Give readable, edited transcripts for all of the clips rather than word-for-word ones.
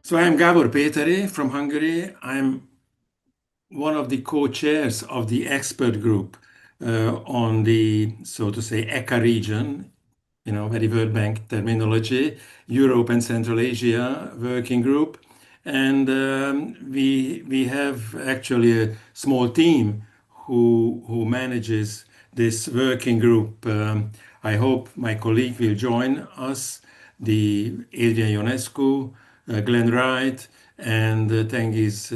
So I'm Gábor Péteré from Hungary. I'm one of the co-chairs of the expert group on the, so to say, ECA region, very World Bank terminology, Europe and Central Asia working group. And we have actually a small team who manages this working group. I hope my colleague will join us, the Adrian Ionescu, Glenn Wright, and Tengiz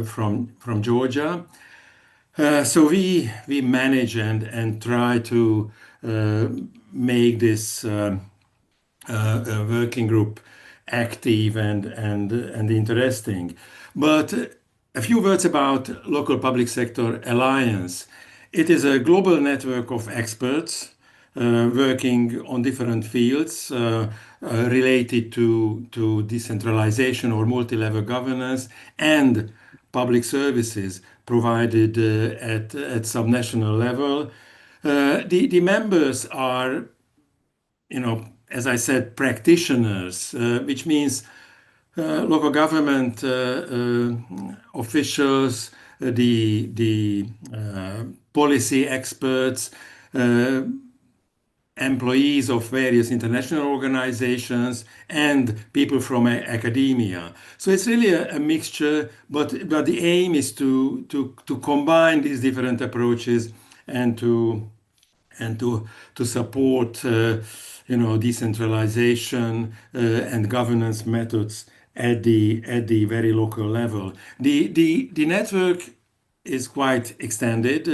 from Georgia. So we manage and try to uh, make this working group active and interesting. But a few words about Local Public Sector Alliance. It is a global network of experts working on different fields related to decentralization or multi-level governance and public services provided at subnational level. The members are, as I said, practitioners, which means local government officials, the policy experts, uh, employees of various international organizations, and people from academia. So it's really a mixture, but the aim is to combine these different approaches and to support decentralization and governance methods at the very local level. The network is quite extended,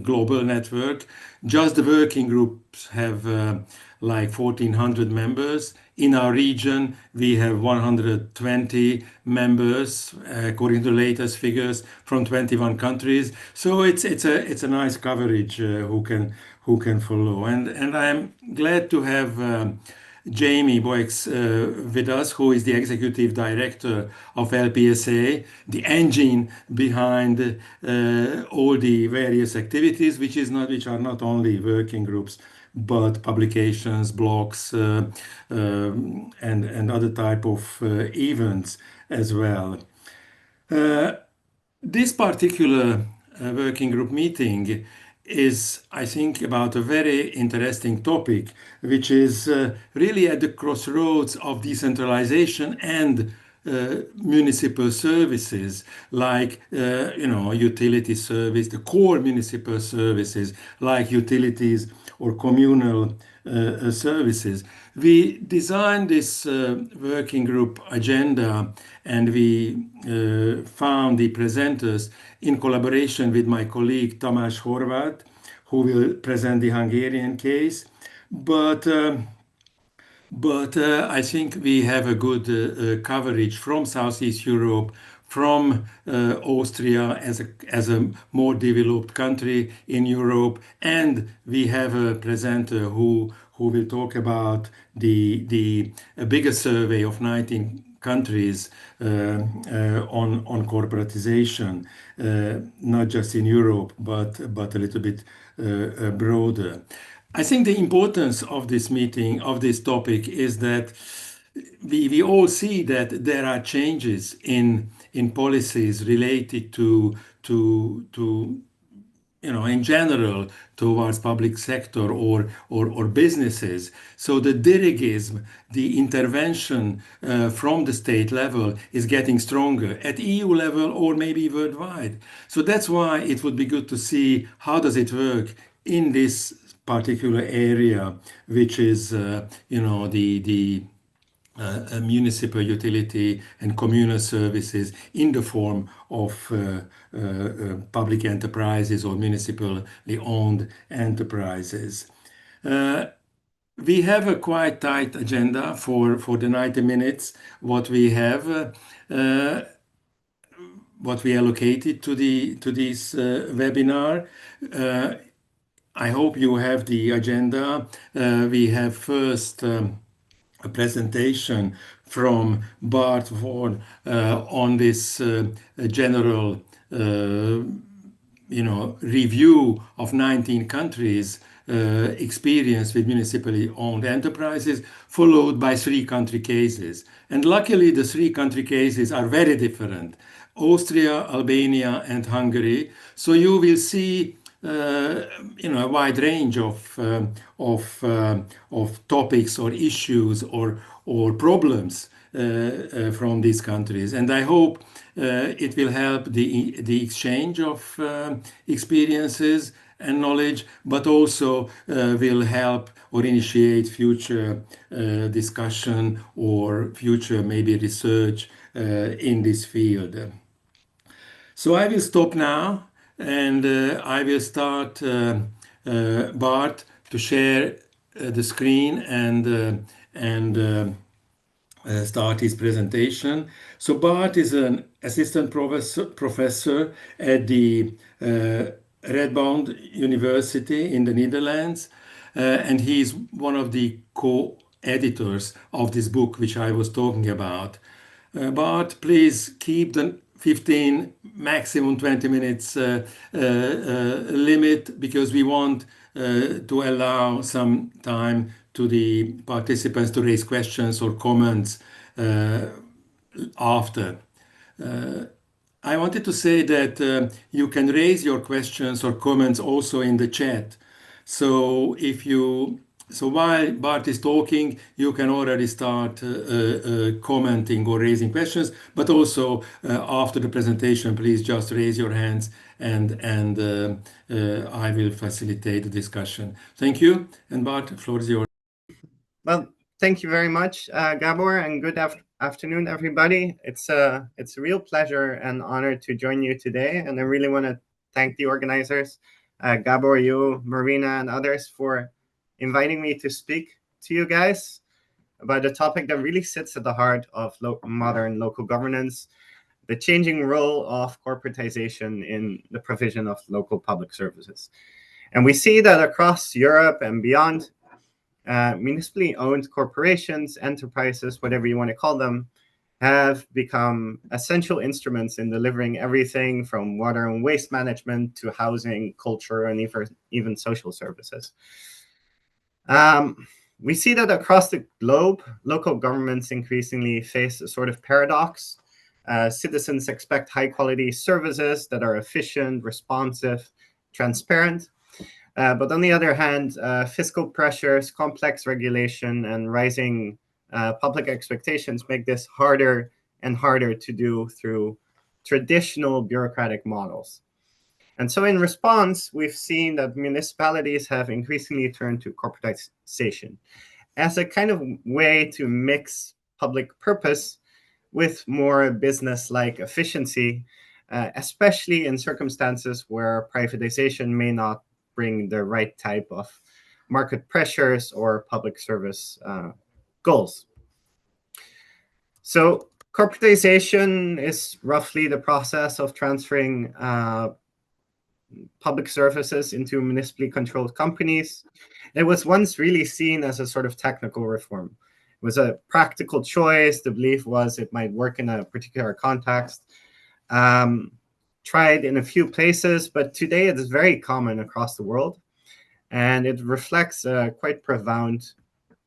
global network. Just the working groups have like 1,400 members. In our region, we have 120 members, according to the latest figures from 21 countries. So it's a nice coverage who can follow. And I'm glad to have Jamie Boix with us, who is the executive director of LPSA, the engine behind all the various activities, which are not only working groups, but publications, blogs, and other type of events as well. This particular working group meeting is, I think, about a very interesting topic, which is really at the crossroads of decentralization and municipal services, like utility service, the core municipal services like utilities or communal services. We designed this working group agenda, and we found the presenters in collaboration with my colleague Tamás Horváth, who will present the Hungarian case. But I think we have a good coverage from Southeast Europe, from Austria as a more developed country in Europe, and we have a presenter who will talk about the biggest survey of 19 countries on corporatization, not just in Europe, but a little bit broader. I think the importance of this meeting, of this topic, is that we all see that there are changes in policies related to in general towards public sector or businesses. So the dirigism, the intervention from the state level is getting stronger at EU level or maybe worldwide. So that's why it would be good to see how does it work in this particular area, which is the municipal utility and communal services in the form of public enterprises or municipally owned enterprises. We have a quite tight agenda for the 90 minutes. What we have, what we allocated to this webinar. I hope you have the agenda. We have first a presentation from Bart Vaughan on this general review of 19 countries experience with municipally owned enterprises, followed by three country cases. And luckily, the three country cases are very different: Austria, Albania, and Hungary. So you will see a wide range of topics or issues or problems from these countries. And I hope it will help the exchange of experiences and knowledge, but also will help or initiate future discussion or future maybe research in this field. So I will stop now and I will start Bart to share the screen and start his presentation. So Bart is an assistant professor at the Radboud University in the Netherlands, and he's one of the co-editors of this book which I was talking about. Bart, please keep the 15, maximum 20 minutes limit, because we want to allow some time to the participants to raise questions or comments after. I wanted to say that you can raise your questions or comments also in the chat. So while Bart is talking, you can already start commenting or raising questions. But also after the presentation, please just raise your hands and I will facilitate the discussion. Thank you. And Bart, the floor is yours. Well, thank you very much, Gabor, and good afternoon, everybody. It's a real pleasure and honor to join you today, and I really want to thank the organizers, Gabor, you, Marina, and others for inviting me to speak to you guys about a topic that really sits at the heart of modern local governance, the changing role of corporatization in the provision of local public services. And we see that across Europe and beyond, municipally owned corporations, enterprises, whatever you want to call them, have become essential instruments in delivering everything from water and waste management to housing, culture, and even social services. We see that across the globe, local governments increasingly face a sort of paradox. Citizens expect high-quality services that are efficient, responsive, transparent. But on the other hand, fiscal pressures, complex regulation, and rising public expectations make this harder and harder to do through traditional bureaucratic models. And so in response, we've seen that municipalities have increasingly turned to corporatization as a kind of way to mix public purpose with more business-like efficiency, especially in circumstances where privatization may not bring the right type of market pressures or public service goals. So corporatization is roughly the process of transferring public services into municipally controlled companies. It was once really seen as a sort of technical reform. It was a practical choice. The belief was it might work in a particular context. Tried in a few places, but today it is very common across the world. And it reflects a quite profound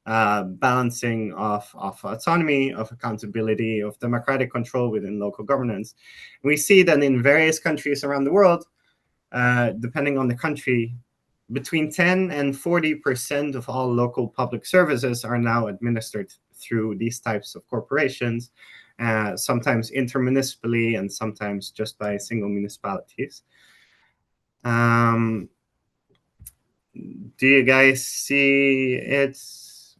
balancing of autonomy, of accountability, of democratic control within local governance. We see that in various countries around the world, depending on the country, between 10 and 40% of all local public services are now administered through these types of corporations, sometimes intermunicipally and sometimes just by single municipalities. Do you guys see it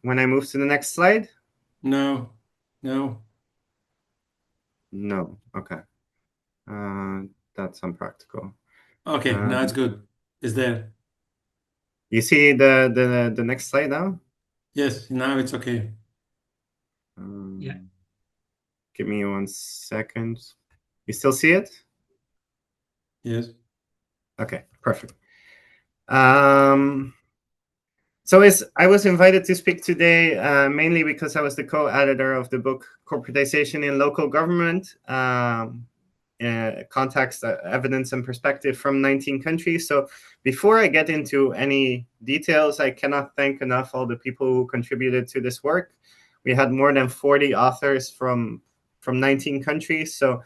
when I move to the next slide? No. Okay. That's unpractical. Okay, now it's good. It's there. You see the next slide now? Yes, now it's okay. Yeah. Give me 1 second. You still see it? Yes. Okay, perfect. So I was invited to speak today mainly because I was the co-editor of the book Corporatization in Local Government, context, evidence, and perspective from 19 countries. So before I get into any details, I cannot thank enough all the people who contributed to this work. We had more than 40 authors from 19 countries. So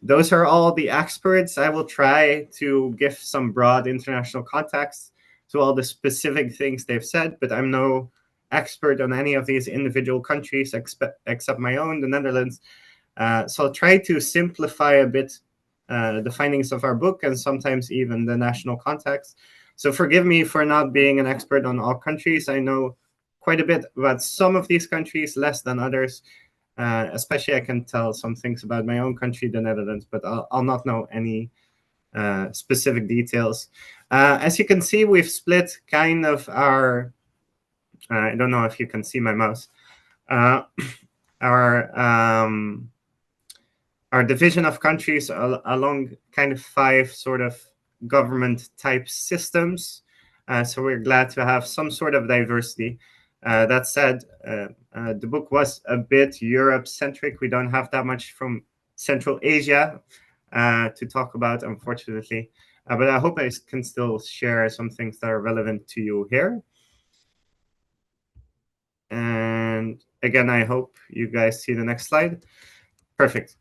those are all the experts. I will try to give some broad international context to all the specific things they've said, but I'm no expert on any of these individual countries except my own, the Netherlands. So I'll try to simplify a bit the findings of our book and sometimes even the national context. So forgive me for not being an expert on all countries. I know quite a bit about some of these countries, less than others. Especially I can tell some things about my own country, the Netherlands, but I'll not know any specific details. As you can see, we've split kind of our, I don't know if you can see my mouse, our division of countries along kind of 5 sort of government type systems. So we're glad to have some sort of diversity. That said, the book was a bit Europe-centric. We don't have that much from Central Asia to talk about, unfortunately. But I hope I can still share some things that are relevant to you here. And again, I hope you guys see the next slide. Perfect.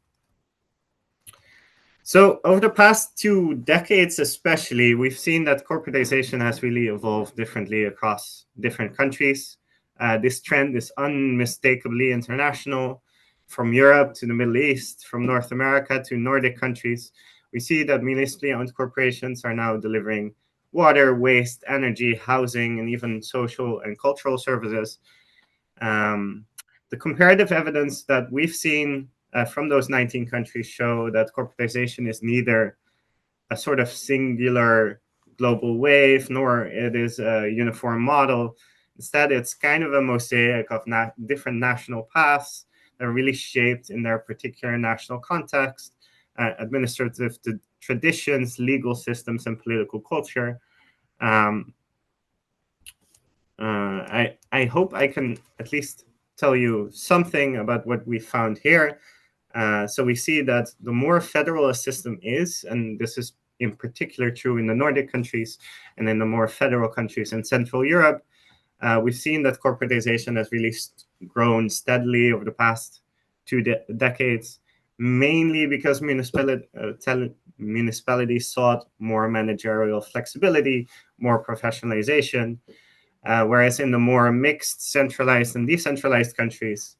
So over the past 2 decades especially, we've seen that corporatization has really evolved differently across different countries. This trend is unmistakably international, from Europe to the Middle East, from North America to Nordic countries. We see that municipally owned corporations are now delivering water, waste, energy, housing, and even social and cultural services. The comparative evidence that we've seen from those 19 countries show that corporatization is neither a sort of singular global wave, nor it is a uniform model. Instead, it's kind of a mosaic of different national paths that are really shaped in their particular national context, administrative traditions, legal systems, and political culture. I hope I can at least tell you something about what we found here. So we see that the more federal a system is, and this is in particular true in the Nordic countries and in the more federal countries in Central Europe, we've seen that corporatization has really grown steadily over the past 2 decades, mainly because municipalities sought more managerial flexibility, more professionalization, whereas in the more mixed, centralized and decentralized countries,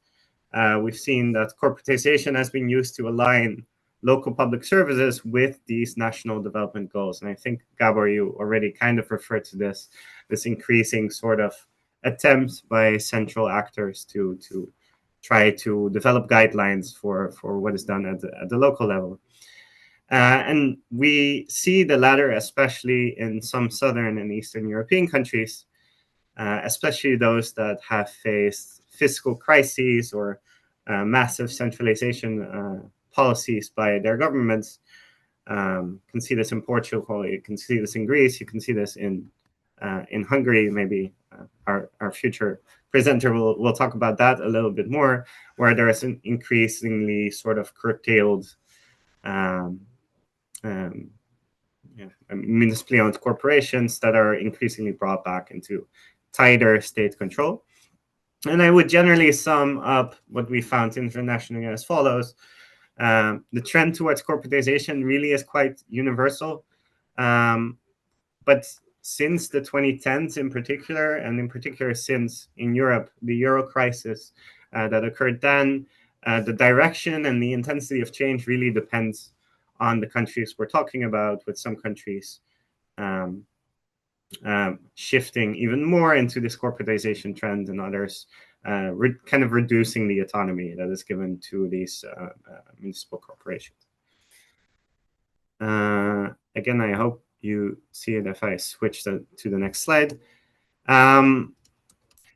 we've seen that corporatization has been used to align local public services with these national development goals. And I think, Gabor, you already kind of referred to this increasing sort of attempt by central actors to try to develop guidelines for what is done at the local level. And we see the latter, especially in some Southern and Eastern European countries, especially those that have faced fiscal crises or massive centralization policies by their governments. You can see this in Portugal, you can see this in Greece, you can see this in Hungary. Maybe our future presenter will talk about that a little bit more, where there is an increasingly sort of curtailed municipally owned corporations that are increasingly brought back into tighter state control. And I would generally sum up what we found internationally as follows. The trend towards corporatization really is quite universal. But since the 2010s in particular, and in particular since in Europe, the Euro crisis that occurred then, the direction and the intensity of change really depends on the countries we're talking about, with some countries shifting even more into this corporatization trend and others kind of reducing the autonomy that is given to these municipal corporations. Again, I hope you see it if I switch to the next slide.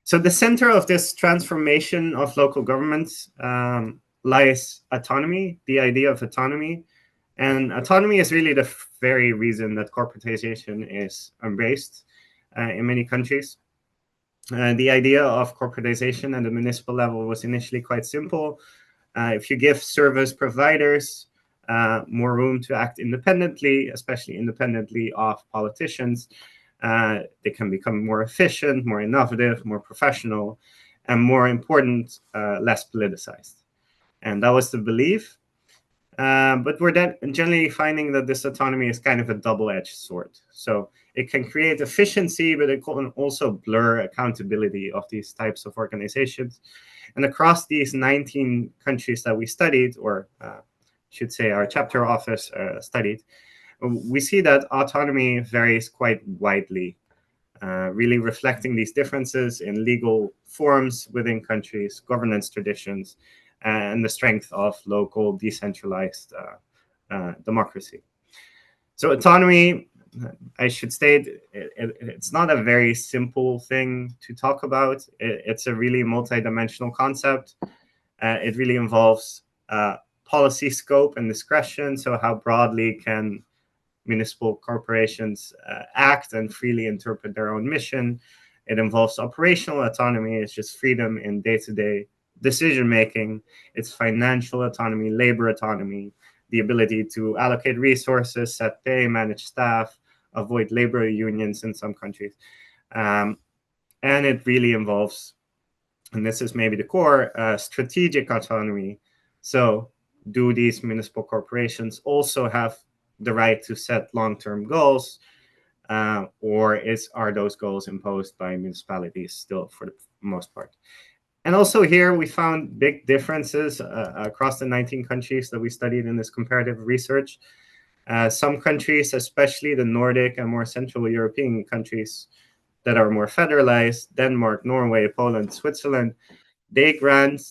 So the center of this transformation of local governments lies autonomy, the idea of autonomy. And autonomy is really the very reason that corporatization is embraced in many countries. The idea of corporatization at the municipal level was initially quite simple. If you give service providers more room to act independently, especially independently of politicians. They can become more efficient, more innovative, more professional, and more important, less politicized. And that was the belief. But we're then generally finding that this autonomy is kind of a double-edged sword. So it can create efficiency, but it can also blur accountability of these types of organizations. And across these 19 countries that we studied, or should say our chapter office studied, we see that autonomy varies quite widely, really reflecting these differences in legal forms within countries, governance traditions, and the strength of local decentralized democracy. So autonomy, I should state, it's not a very simple thing to talk about. It's a really multidimensional concept. It really involves policy scope and discretion. So how broadly can municipal corporations act and freely interpret their own mission? It involves operational autonomy. It's just freedom in day-to-day decision making. It's financial autonomy, labor autonomy, the ability to allocate resources, set pay, manage staff, avoid labor unions in some countries. And it really involves, and this is maybe the core, strategic autonomy. So do these municipal corporations also have the right to set long-term goals, or are those goals imposed by municipalities still for the most part? And also here we found big differences across the 19 countries that we studied in this comparative research. Some countries, especially the Nordic and more Central European countries that are more federalized, Denmark, Norway, Poland, Switzerland, they grant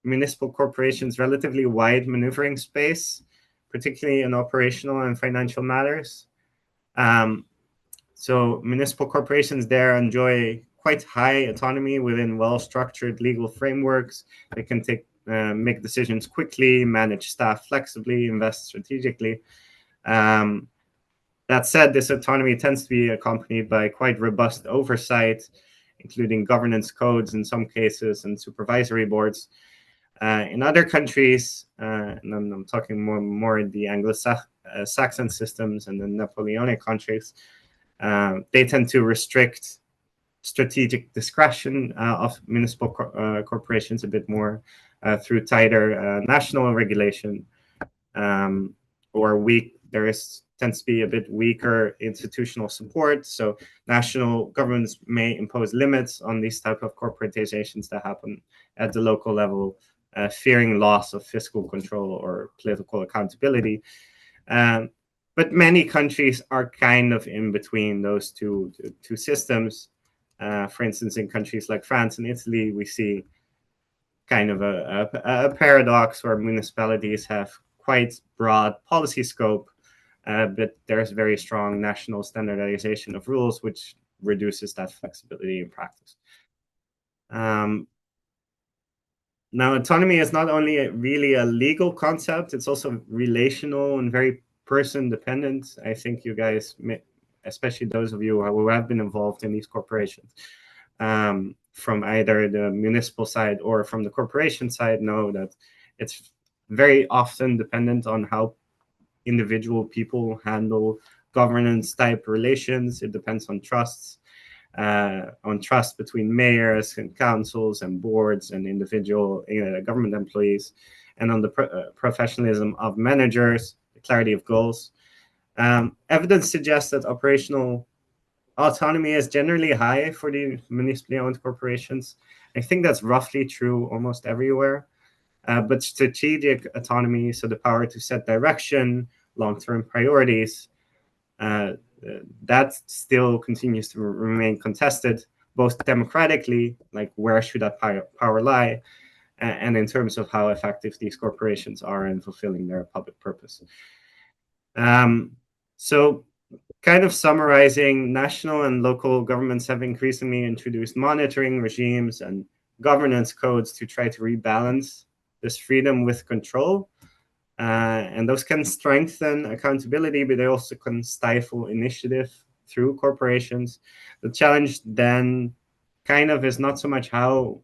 municipal corporations relatively wide maneuvering space, particularly in operational and financial matters. So municipal corporations there enjoy quite high autonomy within well-structured legal frameworks. They can make decisions quickly, manage staff flexibly, invest strategically. That said, this autonomy tends to be accompanied by quite robust oversight, including governance codes in some cases and supervisory boards. In other countries, and I'm talking more in the Anglo-Saxon systems and the Napoleonic countries, they tend to restrict strategic discretion of municipal corporations a bit more through tighter national regulation, or tends to be a bit weaker institutional support. So national governments may impose limits on these type of corporatizations that happen at the local level, fearing loss of fiscal control or political accountability. But many countries are kind of in between those two systems. For instance, in countries like France and Italy, we see kind of a paradox where municipalities have quite broad policy scope, but there's very strong national standardization of rules, which reduces that flexibility in practice. Now, autonomy is not only really a legal concept, it's also relational and very person-dependent. I think you guys, especially those of you who have been involved in these corporations, from either the municipal side or from the corporation side, know that it's very often dependent on how individual people handle governance type relations. It depends on trust between mayors and councils and boards and individual government employees, and on the professionalism of managers, the clarity of goals. Evidence suggests that operational autonomy is generally high for the municipally owned corporations. I think that's roughly true almost everywhere. But strategic autonomy, so the power to set direction, long-term priorities, that still continues to remain contested, both democratically, like where should that power lie, and in terms of how effective these corporations are in fulfilling their public purpose. So kind of summarizing, national and local governments have increasingly introduced monitoring regimes and governance codes to try to rebalance this freedom with control. And those can strengthen accountability, but they also can stifle initiative through corporations. The challenge then kind of is not so much how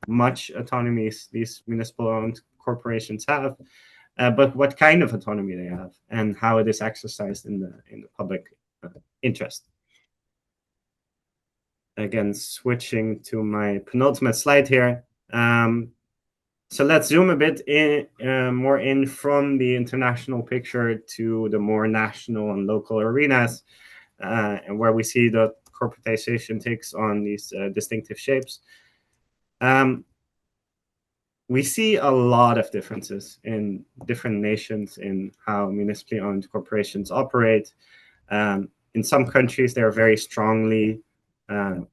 much autonomy these municipal-owned corporations have, but what kind of autonomy they have and how it is exercised in the public interest. Again, switching to my penultimate slide here. So let's zoom a bit in, more in from the international picture to the more national and local arenas, and where we see that corporatization takes on these distinctive shapes. We see a lot of differences in different nations in how municipally owned corporations operate. In some countries, they're very strongly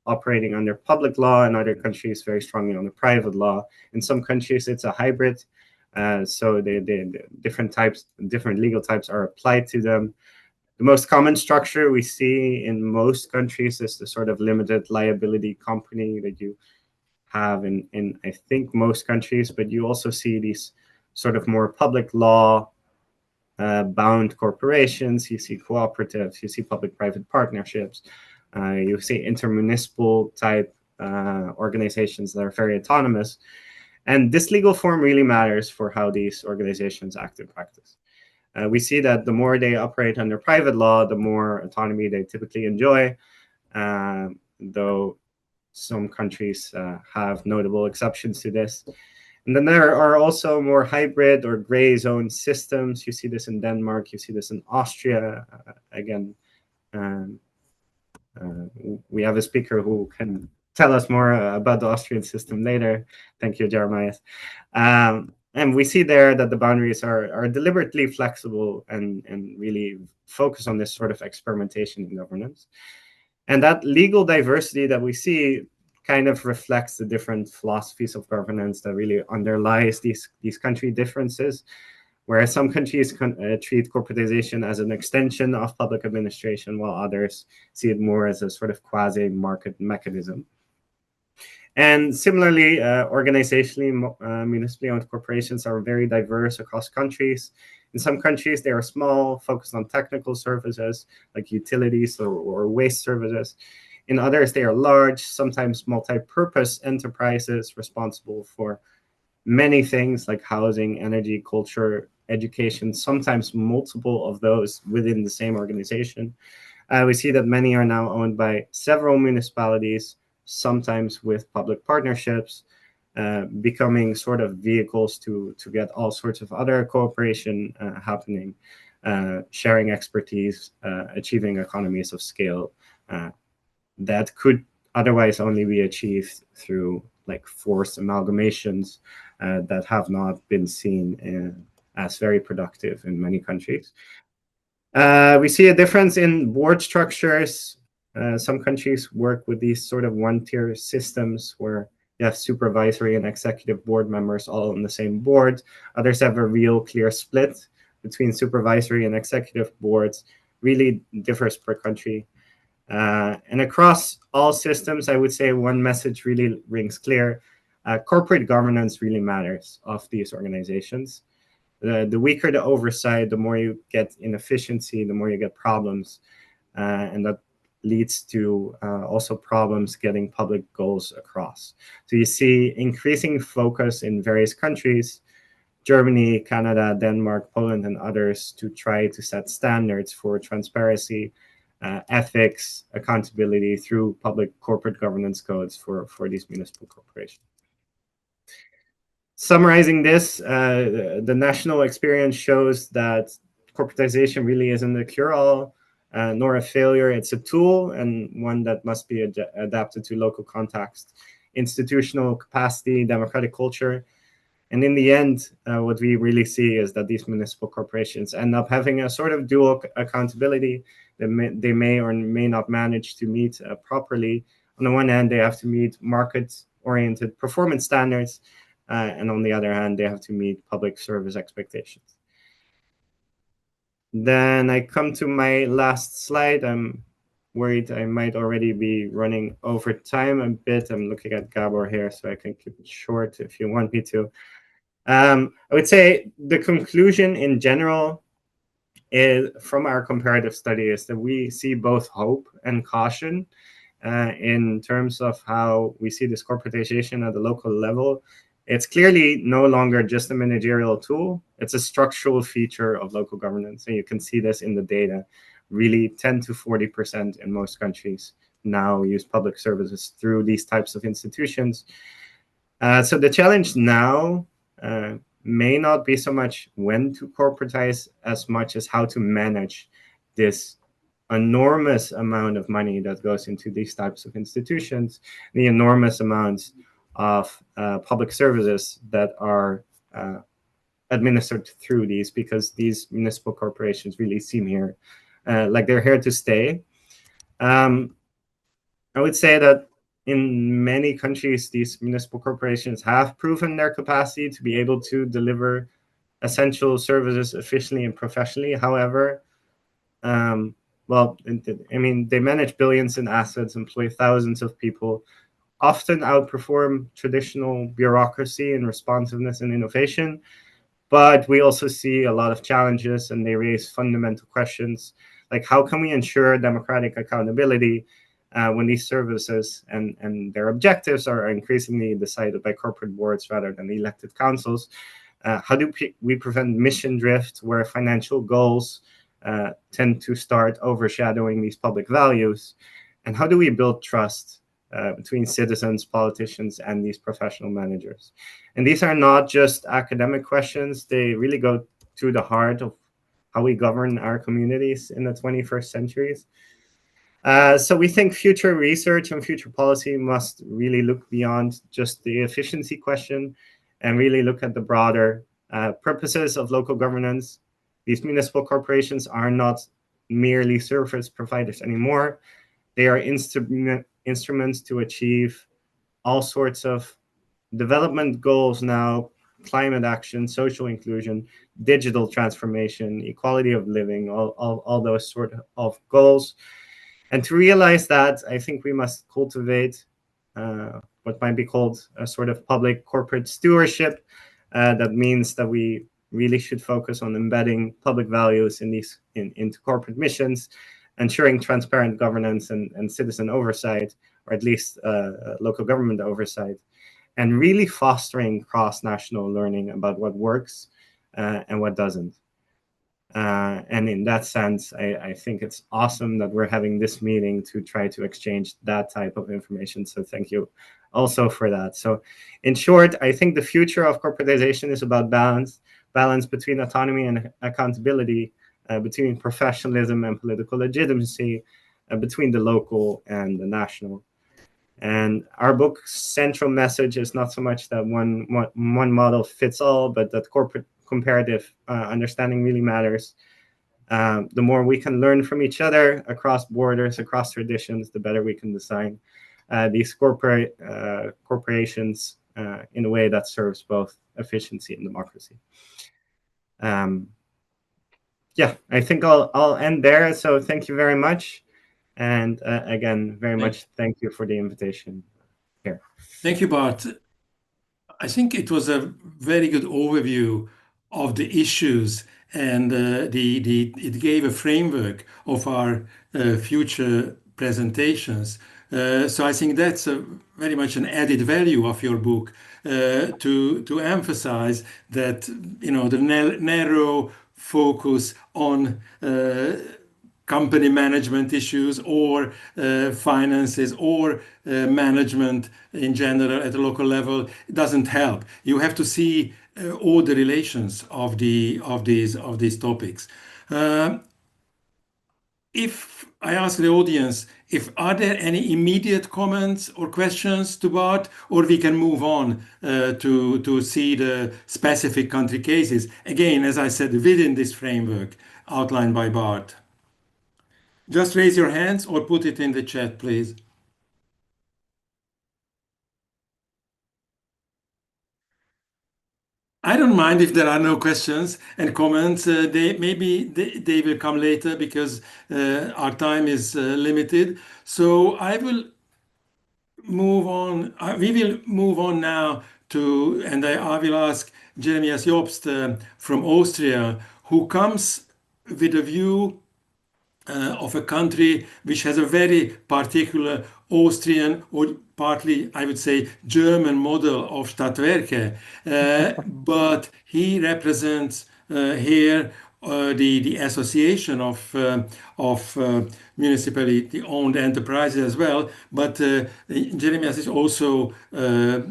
operating under public law, in other countries very strongly under private law. In some countries, it's a hybrid. So the different legal types are applied to them. The most common structure we see in most countries is the sort of limited liability company that you have in I think most countries, but you also see these sort of more public law bound corporations, you see cooperatives, you see public-private partnerships, you see intermunicipal type organizations that are very autonomous. And this legal form really matters for how these organizations act in practice. We see that the more they operate under private law, the more autonomy they typically enjoy, though some countries have notable exceptions to this. And then there are also more hybrid or gray zone systems. You see this in Denmark, you see this in Austria. Again, we have a speaker who can tell us more about the Austrian system later. Thank you, Jeremiah. And we see there that the boundaries are deliberately flexible and really focus on this sort of experimentation in governance. And that legal diversity that we see kind of reflects the different philosophies of governance that really underlies these country differences, whereas some countries treat corporatization as an extension of public administration, while others see it more as a sort of quasi-market mechanism. And similarly, organizationally, municipally owned corporations are very diverse across countries. In some countries, they are small, focused on technical services like utilities or waste services. In others, they are large, sometimes multi-purpose enterprises responsible for many things like housing, energy, culture, education, sometimes multiple of those within the same organization. We see that many are now owned by several municipalities, sometimes with public partnerships, becoming sort of vehicles to get all sorts of other cooperation happening, sharing expertise, achieving economies of scale that could otherwise only be achieved through like forced amalgamations that have not been seen as very productive in many countries. We see a difference in board structures. Some countries work with these sort of one-tier systems where you have supervisory and executive board members all on the same board. Others have a real clear split between supervisory and executive boards. Really differs per country. And across all systems, I would say one message really rings clear. Corporate governance really matters of these organizations. The weaker the oversight, the more you get inefficiency, the more you get problems. And that leads to also problems getting public goals across. So you see increasing focus in various countries, Germany, Canada, Denmark, Poland, and others, to try to set standards for transparency, ethics, accountability through public corporate governance codes for these municipal corporations. Summarizing this, the national experience shows that corporatization really isn't a cure-all, nor a failure. It's a tool, and one that must be adapted to local context, institutional capacity, democratic culture. And in the end, what we really see is that these municipal corporations end up having a sort of dual accountability. They may or may not manage to meet properly. On the one hand, they have to meet market-oriented performance standards, and on the other hand, they have to meet public service expectations. Then I come to my last slide. I'm worried I might already be running over time a bit. I'm looking at Gabor here, so I can keep it short if you want me to. I would say the conclusion in general is, from our comparative study, is that we see both hope and caution in terms of how we see this corporatization at the local level It's clearly no longer just a managerial tool. It's a structural feature of local governance. And you can see this in the data. Really, 10 to 40% in most countries now use public services through these types of institutions. So the challenge now may not be so much when to corporatize as much as how to manage this enormous amount of money that goes into these types of institutions, the enormous amounts of public services that are administered through these, because these municipal corporations really seem here like they're here to stay. I would say that in many countries, these municipal corporations have proven their capacity to be able to deliver essential services efficiently and professionally. However, well, I mean, they manage billions in assets, employ thousands of people, often outperform traditional bureaucracy in responsiveness and innovation. But we also see a lot of challenges, and they raise fundamental questions like how can we ensure democratic accountability when these services and their objectives are increasingly decided by corporate boards rather than elected councils? How do we prevent mission drift where financial goals tend to start overshadowing these public values? And how do we build trust between citizens, politicians, and these professional managers? And these are not just academic questions, they really go to the heart of how we govern our communities in the 21st centuries. So we think future research and future policy must really look beyond just the efficiency question and really look at the broader purposes of local governance. These municipal corporations are not merely service providers anymore. They are instruments to achieve all sorts of development goals now: climate action, social inclusion, digital transformation, equality of living, all those sort of goals. And to realize that, I think we must cultivate what might be called a sort of public corporate stewardship. That means that we really should focus on embedding public values into corporate missions, ensuring transparent governance and citizen oversight, or at least local government oversight, and really fostering cross-national learning about what works and what doesn't. And in that sense, I think it's awesome that we're having this meeting to try to exchange that type of information. So thank you also for that. So in short, I think the future of corporatization is about balance between autonomy and accountability, between professionalism and political legitimacy, between the local and the national. And our book's central message is not so much that one model fits all, but that corporate comparative understanding really matters. The more we can learn from each other across borders, across traditions, the better we can design these corporations in a way that serves both efficiency and democracy. Yeah, I think I'll end there. So thank you very much. And again, very much thank you for the invitation here. Thank you, Bart. I think it was a very good overview of the issues, and it gave a framework of our future presentations. So I think that's very much an added value of your book, to emphasize that the narrow focus on company management issues or finances or management in general at the local level doesn't help. You have to see all the relations of these topics. If I ask the audience, are there any immediate comments or questions to Bart, or we can move on to see the specific country cases, again, as I said, within this framework outlined by Bart. Just raise your hands or put it in the chat, please. I don't mind if there are no questions and comments. Maybe they will come later because our time is limited. So I will move on. We will move on now to, and I will ask Jeremias Jobst from Austria, who comes with a view of a country which has a very particular Austrian or partly, I would say, German model of Stadtwerke. But he represents here the association of municipality-owned enterprises as well. But Jeremias is also a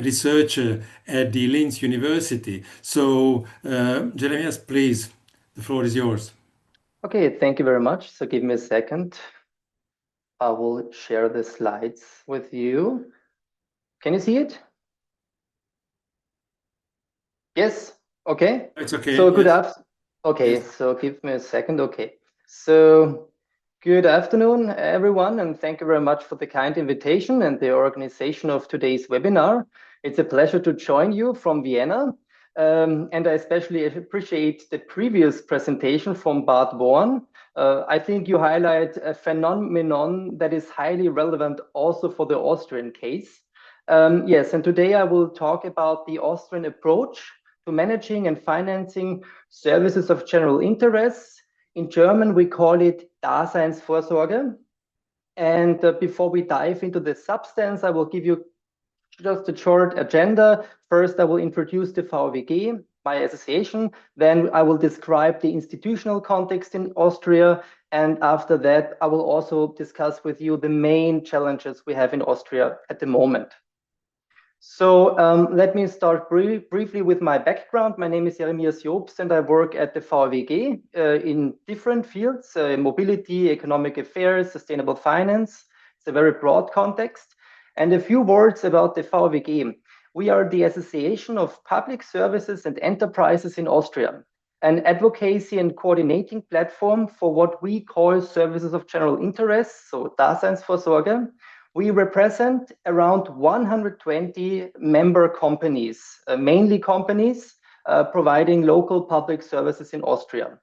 researcher at the Linz University. So, Jeremias, please, the floor is yours. Okay, thank you very much. So give me a second. I will share the slides with you. Can you see it? Yes. Okay. It's okay. So good Yes. afternoon. Okay, Yes. so give me a second. Okay. So good afternoon, everyone, and thank you very much for the kind invitation and the organization of today's webinar. It's a pleasure to join you from Vienna. And I especially appreciate the previous presentation from Bart Born. I think you highlight a phenomenon that is highly relevant also for the Austrian case. Yes, and today I will talk about the Austrian approach to managing and financing services of general interest. In German, we call it Daseinsvorsorge. And before we dive into the substance, I will give you just a short agenda. First, I will introduce the VWG, my association. Then I will describe the institutional context in Austria. And after that, I will also discuss with you the main challenges we have in Austria at the moment. So let me start briefly with my background. My name is Jeremias Jobst, and I work at the VWG in different fields, mobility, economic affairs, sustainable finance. It's a very broad context. And a few words about the VWG. We are the Association of Public Services and Enterprises in Austria, an advocacy and coordinating platform for what we call services of general interest, so Daseinsvorsorge. We represent around 120 member companies, mainly companies providing local public services in Austria.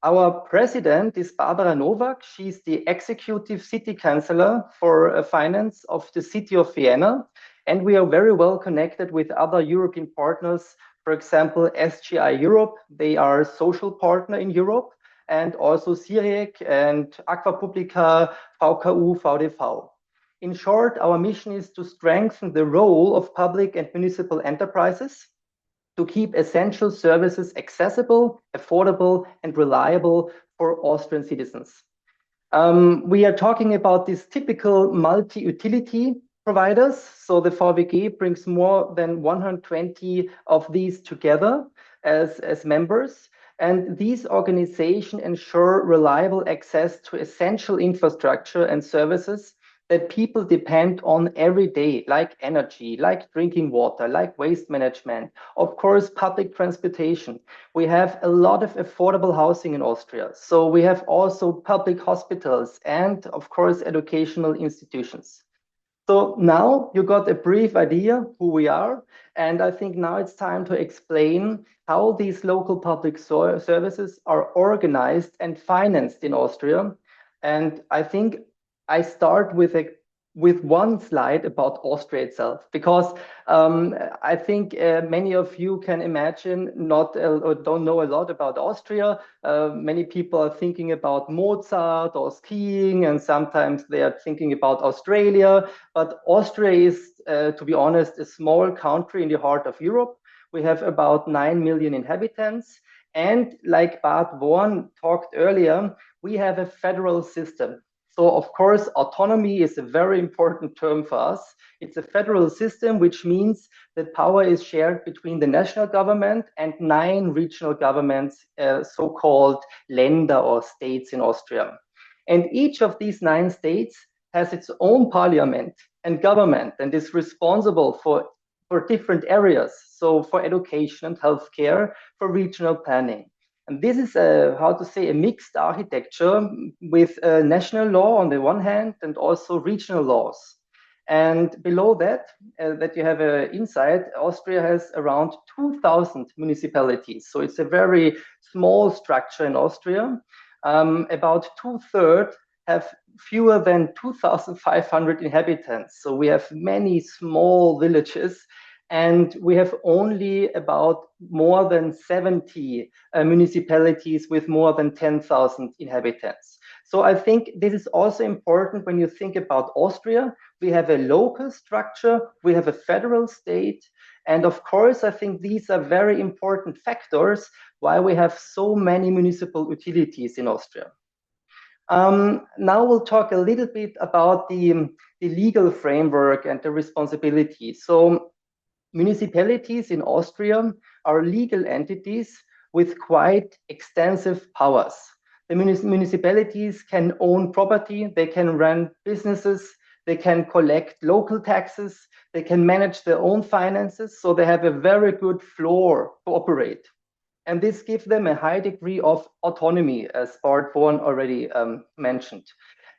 Our president is Barbara Nowak. She's the executive city councillor for finance of the city of Vienna. And we are very well connected with other European partners, for example, SGI Europe. They are a social partner in Europe, and also CIREC and Aqua Publica, VKU, VDV. In short, our mission is to strengthen the role of public and municipal enterprises to keep essential services accessible, affordable, and reliable for Austrian citizens. We are talking about these typical multi-utility providers. So the VWG brings more than 120 of these together as members. And these organizations ensure reliable access to essential infrastructure and services that people depend on every day, like energy, like drinking water, like waste management, of course, public transportation. We have a lot of affordable housing in Austria. So we have also public hospitals and, of course, educational institutions. So now you got a brief idea who we are. And I think now it's time to explain how these local public services are organized and financed in Austria. And I think I start with one slide about Austria itself, because I think many of you can imagine or don't know a lot about Austria. Many people are thinking about Mozart or skiing, and sometimes they are thinking about Australia. But Austria is, to be honest, a small country in the heart of Europe. We have about 9 million inhabitants. And like Bart Born talked earlier, we have a federal system. So, of course, autonomy is a very important term for us. It's a federal system, which means that power is shared between the national government and 9 regional governments, so-called Länder or states in Austria. And each of these 9 states has its own parliament and government and is responsible for different areas. So for education and healthcare, for regional planning. And this is a mixed architecture with national law on the one hand and also regional laws. And below that you have an insight, Austria has around 2,000 municipalities. So it's a very small structure in Austria. About 2/3 have fewer than 2,500 inhabitants. So we have many small villages. And we have only about more than 70 municipalities with more than 10,000 inhabitants. So I think this is also important when you think about Austria. We have a local structure, we have a federal state, and of course, I think these are very important factors why we have so many municipal utilities in Austria. Now we'll talk a little bit about the legal framework and the responsibility. So municipalities in Austria are legal entities with quite extensive powers. The municipalities can own property, they can run businesses, they can collect local taxes, they can manage their own finances, so they have a very good floor to operate. And this gives them a high degree of autonomy, as Bart Born already mentioned.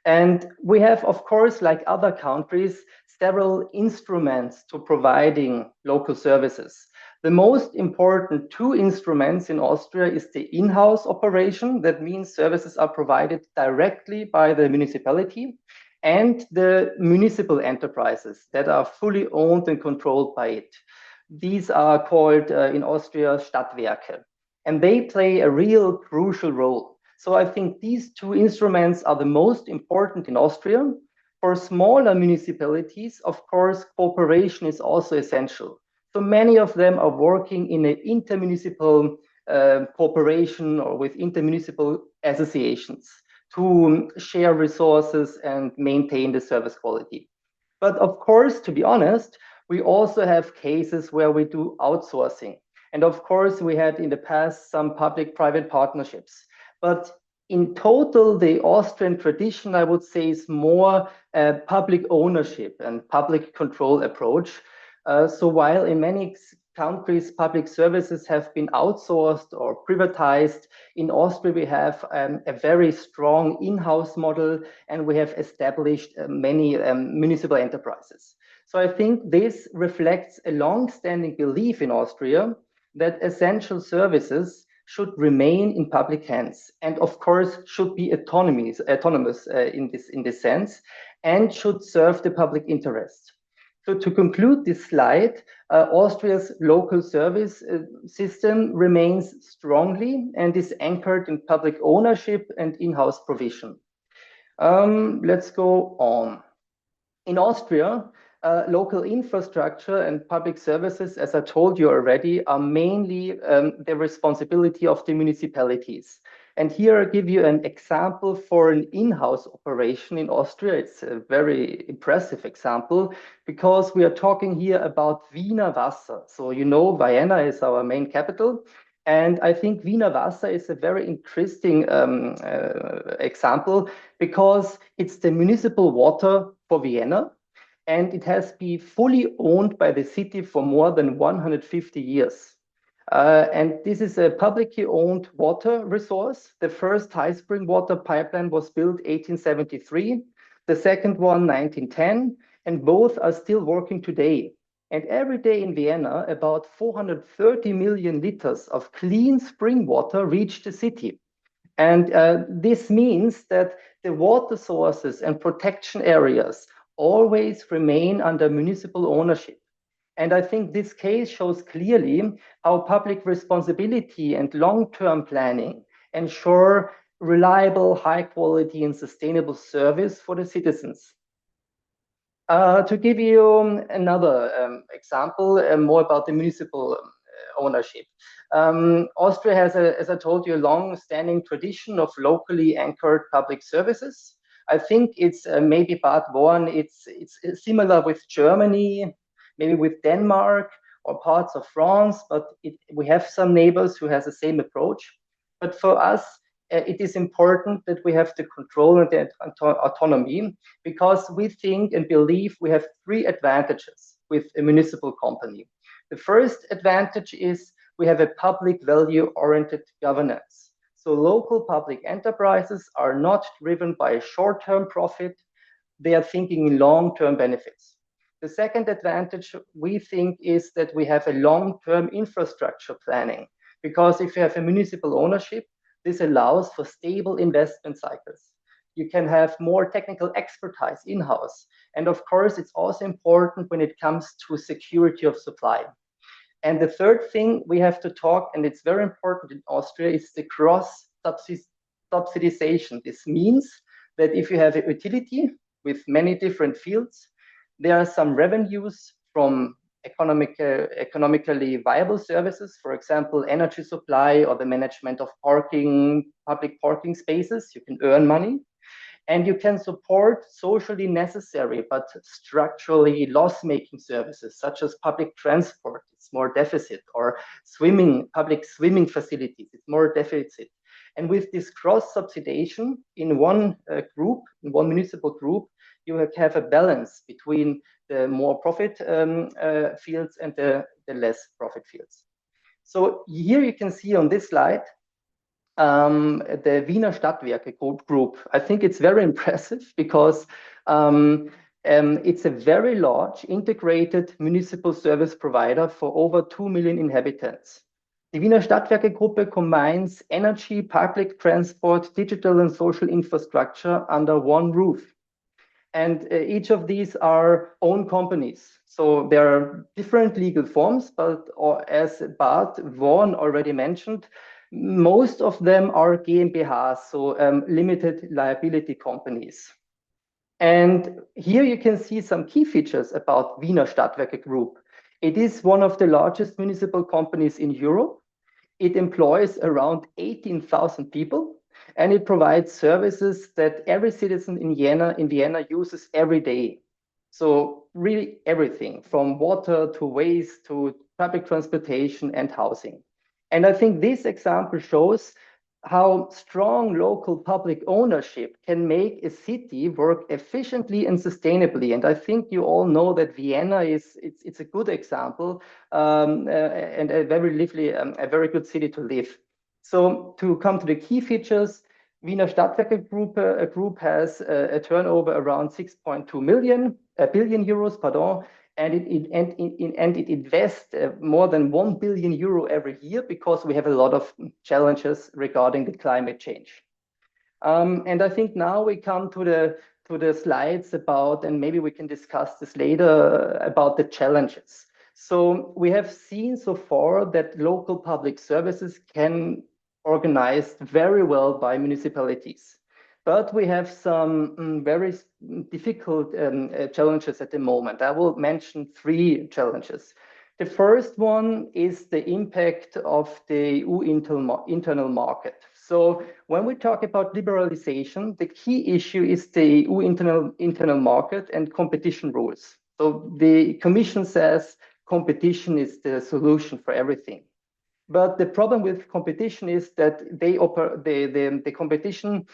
And we have, of course, like other countries, several instruments to providing local services. The most important two instruments in Austria is the in-house operation. That means services are provided directly by the municipality, and the municipal enterprises that are fully owned and controlled by it. These are called in Austria Stadtwerke, and they play a real crucial role. So I think these two instruments are the most important in Austria. For smaller municipalities, of course, cooperation is also essential. So many of them are working in an intermunicipal cooperation or with intermunicipal associations to share resources and maintain the service quality. But of course, to be honest, we also have cases where we do outsourcing. And of course, we had in the past some public-private partnerships. But in total, the Austrian tradition, I would say, is more public ownership and public control approach. So while in many countries, public services have been outsourced or privatized, in Austria, we have a very strong in-house model, and we have established many municipal enterprises. So I think this reflects a long-standing belief in Austria that essential services should remain in public hands, and of course should be autonomous in this sense, and should serve the public interest. So to conclude this slide, Austria's local service system remains strongly and is anchored in public ownership and in-house provision. Let's go on. In Austria, local infrastructure and public services, as I told you already, are mainly the responsibility of the municipalities. And here I give you an example for an in-house operation in Austria. It's a very impressive example because we are talking here about Wiener Wasser. So you know Vienna is our main capital. And I think Wiener Wasser is a very interesting example because it's the municipal water for Vienna, and it has been fully owned by the city for more than 150 years. And this is a publicly owned water resource. The first high spring water pipeline was built 1873, the second one 1910, and both are still working today. And every day in Vienna, about 430 million liters of clean spring water reach the city. And this means that the water sources and protection areas always remain under municipal ownership. And I think this case shows clearly how public responsibility and long-term planning ensure reliable, high quality and sustainable service for the citizens. To give you another example, more about the municipal ownership. Austria has, as I told you, a long-standing tradition of locally anchored public services. I think it's maybe part one, it's similar with Germany, maybe with Denmark or parts of France, but we have some neighbors who has the same approach. But for us, it is important that we have the control and the autonomy, because we think and believe we have three advantages with a municipal company. The first advantage is we have a public value-oriented governance. So local public enterprises are not driven by a short-term profit. They are thinking in long-term benefits. The second advantage we think is that we have a long-term infrastructure planning, because if you have a municipal ownership, this allows for stable investment cycles. You can have more technical expertise in-house. And of course, it's also important when it comes to security of supply. And the third thing we have to talk, and it's very important in Austria, is the cross-subsidization subsidization. This means that if you have a utility with many different fields, there are some revenues from economically viable services, for example, energy supply or the management of public parking spaces. You can earn money. And you can support socially necessary but structurally loss-making services, such as public transport. It's more deficit, or public swimming facilities. It's more deficit. And with this cross-subsidization in one group, in one municipal group, you have a balance between the more profit fields and the less profit fields. So here you can see on this slide the Wiener Stadtwerke group. I think it's very impressive because it's a very large integrated municipal service provider for over 2 million inhabitants. The Wiener Stadtwerke Gruppe combines energy, public transport, digital and social infrastructure under one roof. And each of these are own companies. So there are different legal forms, but as Bart Vaughan already mentioned, most of them are GmbHs, so limited liability companies. And here you can see some key features about Wiener Stadtwerke Group. It is one of the largest municipal companies in Europe. It employs around 18,000 people, and it provides services that every citizen in Vienna uses every day. So really everything from water to waste to public transportation and housing. And I think this example shows how strong local public ownership can make a city work efficiently and sustainably. And I think you all know that Vienna it's a good example and a very lively, a very good city to live. So to come to the key features, Wiener Stadtwerke Group has a turnover around 6.2 billion euros, pardon, and it invests more than 1 billion euro every year because we have a lot of challenges regarding the climate change. And I think now we come to the slides about, and maybe we can discuss this later, about the challenges. So we have seen so far that local public services can organized very well by municipalities. But we have some very difficult challenges at the moment. I will mention 3 challenges. The first one is the impact of the EU internal market. So when we talk about liberalization, the key issue is the EU internal market and competition rules. So the Commission says competition is the solution for everything. But the problem with competition is that the competition,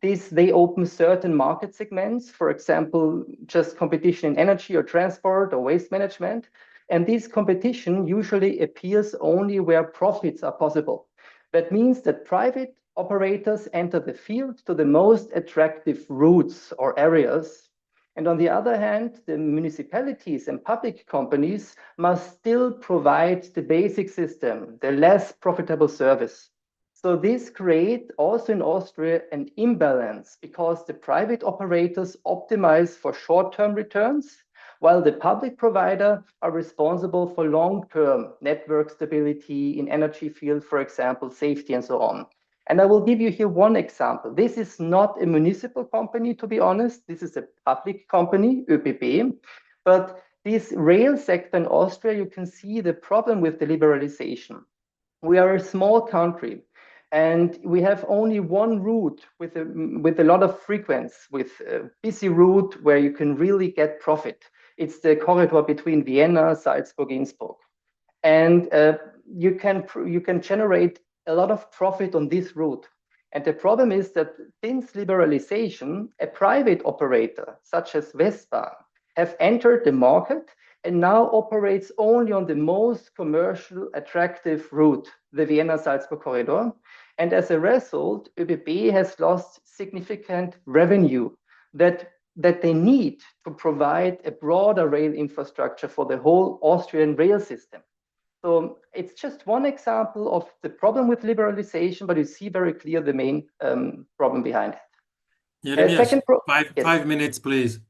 they open certain market segments, for example, just competition in energy or transport or waste management. And this competition usually appears only where profits are possible. That means that private operators enter the field to the most attractive routes or areas. And on the other hand, the municipalities and public companies must still provide the basic system, the less profitable service. So this creates also in Austria an imbalance because the private operators optimize for short-term returns, while the public provider are responsible for long-term network stability in energy field, for example, safety and so on. And I will give you here one example. This is not a municipal company, to be honest. This is a public company, ÖBB. But this rail sector in Austria, you can see the problem with the liberalization. We are a small country, and we have only one route with a lot of frequency, with a busy route where you can really get profit. It's the corridor between Vienna, Salzburg, Innsbruck. And you can generate a lot of profit on this route. And the problem is that since liberalization, a private operator, such as Westbahn, have entered the market and now operates only on the most commercial attractive route, the Vienna-Salzburg corridor. And as a result, ÖBB has lost significant revenue that they need to provide a broader rail infrastructure for the whole Austrian rail system. So it's just one example of the problem with liberalization, but you see very clear the main problem behind it. Yes, 5 minutes, please.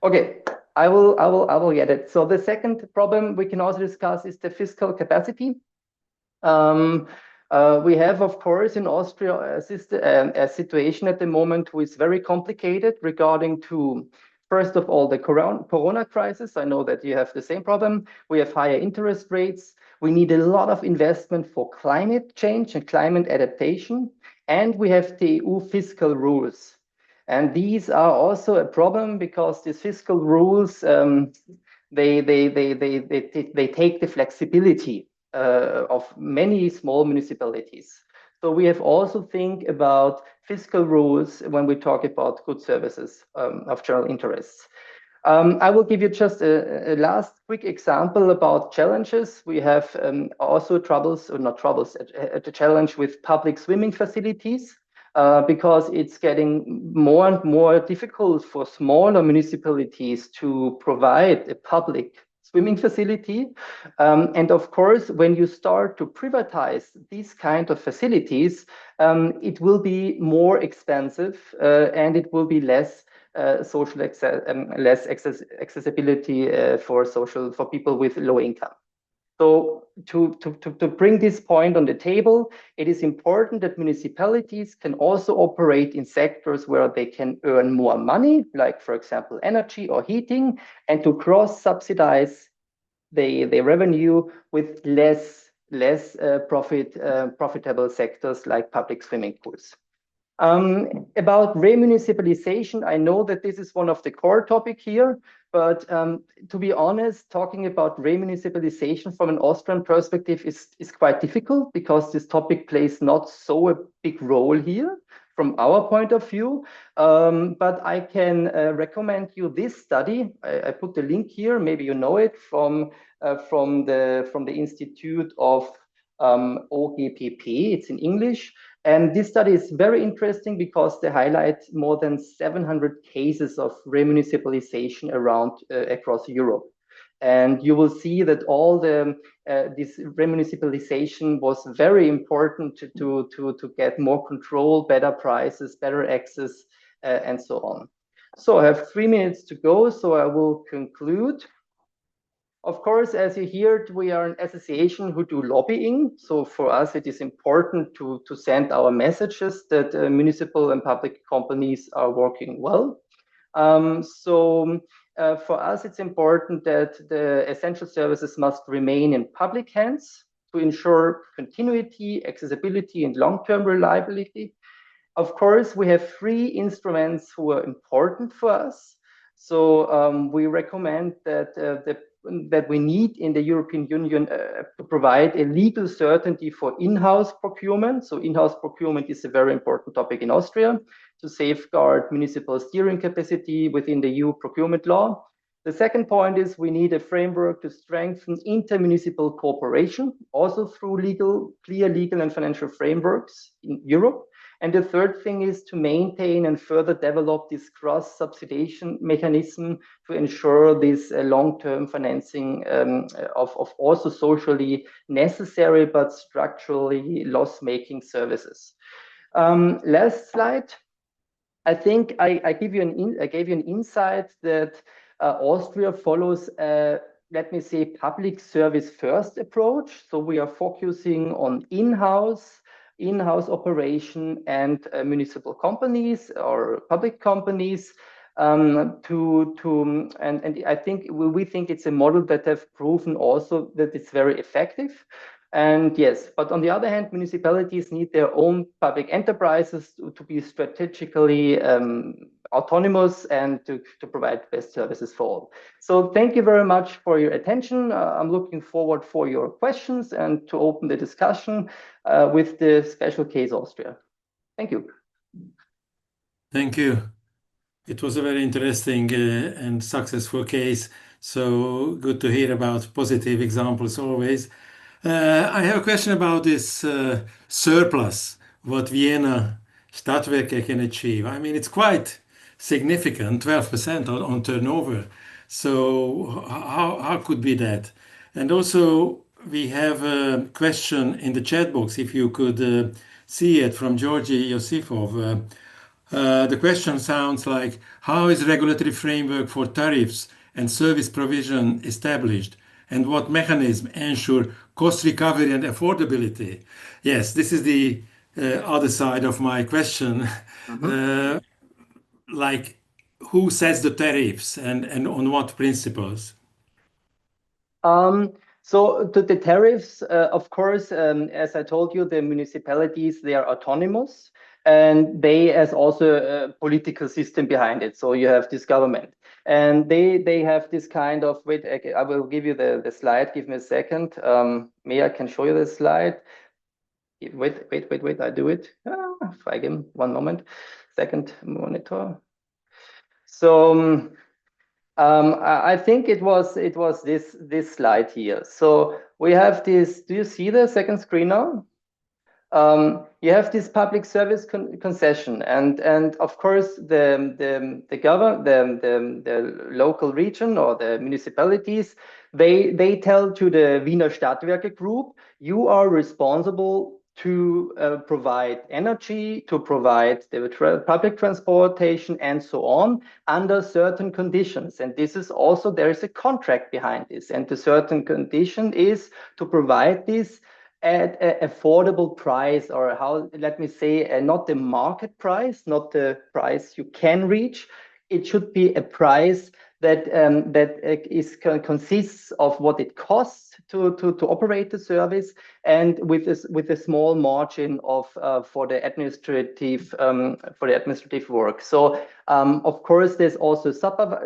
Okay, I will get it. So the second problem we can also discuss is the fiscal capacity. We have, of course, in Austria a situation at the moment who is very complicated regarding to, first of all, the corona crisis. I know that you have the same problem. We have higher interest rates. We need a lot of investment for climate change and climate adaptation. And we have the EU fiscal rules. And these are also a problem because these fiscal rules, they take the flexibility of many small municipalities. So we have also think about fiscal rules when we talk about good services of general interest. I will give you just a last quick example about challenges. We have also troubles, or not troubles, a challenge with public swimming facilities because it's getting more and more difficult for smaller municipalities to provide a public swimming facility. And of course, when you start to privatize these kind of facilities, it will be more expensive and it will be less accessibility for people with low income. So to bring this point on the table, it is important that municipalities can also operate in sectors where they can earn more money, like, for example, energy or heating, and to cross-subsidize the revenue with less profitable sectors like public swimming pools. About remunicipalization, I know that this is one of the core topic here, but to be honest, talking about remunicipalization from an Austrian perspective is quite difficult because this topic plays not so a big role here from our point of view. But I can recommend you this study. I put the link here, maybe you know it, from the Institute of OGPP. It's in English. And this study is very interesting because they highlight more than 700 cases of remunicipalization around across Europe. And you will see that all this remunicipalization was very important to get more control, better prices, better access, and so on. So I have 3 minutes to go, so I will conclude. Of course, as you heard, we are an association who do lobbying. So for us, it is important to send our messages that municipal and public companies are working well. For us, it's important that the essential services must remain in public hands to ensure continuity, accessibility, and long-term reliability. Of course, we have 3 instruments who are important for us. So we recommend that we need in the European Union to provide a legal certainty for in-house procurement. So in-house procurement is a very important topic in Austria to safeguard municipal steering capacity within the EU procurement law. The second point is we need a framework to strengthen intermunicipal cooperation, also through clear legal and financial frameworks in Europe. And the third thing is to maintain and further develop this cross-subsidization mechanism to ensure this long-term financing of also socially necessary but structurally loss-making services. Last slide. I think I gave you an insight that Austria follows let me say, public service first approach. So we are focusing on in-house operation and municipal companies or public companies and I think we think it's a model that have proven also that it's very effective. And yes, but on the other hand, municipalities need their own public enterprises to be strategically autonomous and to provide best services for all. So thank you very much for your attention. I'm looking forward for your questions and to open the discussion with the special case Austria. Thank you. Thank you. It was a very interesting and successful case. So good to hear about positive examples always. I have a question about this surplus, what Vienna Stadtwerke can achieve. I mean, it's quite significant, 12% on turnover. So how could be that? And also, we have a question in the chat box, if you could see it, from Georgi Yosifov. The question sounds like, how is regulatory framework for tariffs and service provision established? And what mechanism ensure cost recovery and affordability. Yes, this is the other side of my question. Uh, like, who sets the tariffs and on what principles? So the tariffs, of course, as I told you, the municipalities, they are autonomous and they has also a political system behind it. So you have this government and they have this kind of, wait, I will give you the slide. Give me a second. May I can show you the slide. Wait, I do it. Feigem, one moment. Second monitor. So I think it was this slide here. So we have this. Do you see the second screen now? You have this public service concession, and of course the local region or the municipalities, they tell to the Wiener Stadtwerke Group, you are responsible to provide energy, to provide the public transportation and so on under certain conditions. And this is also, there is a contract behind this. And the certain condition is to provide this at an affordable price, or how, let me say, not the market price, not the price you can reach. It should be a price that consists of what it costs to operate the service, and with a small margin of for the administrative work. So of course there's also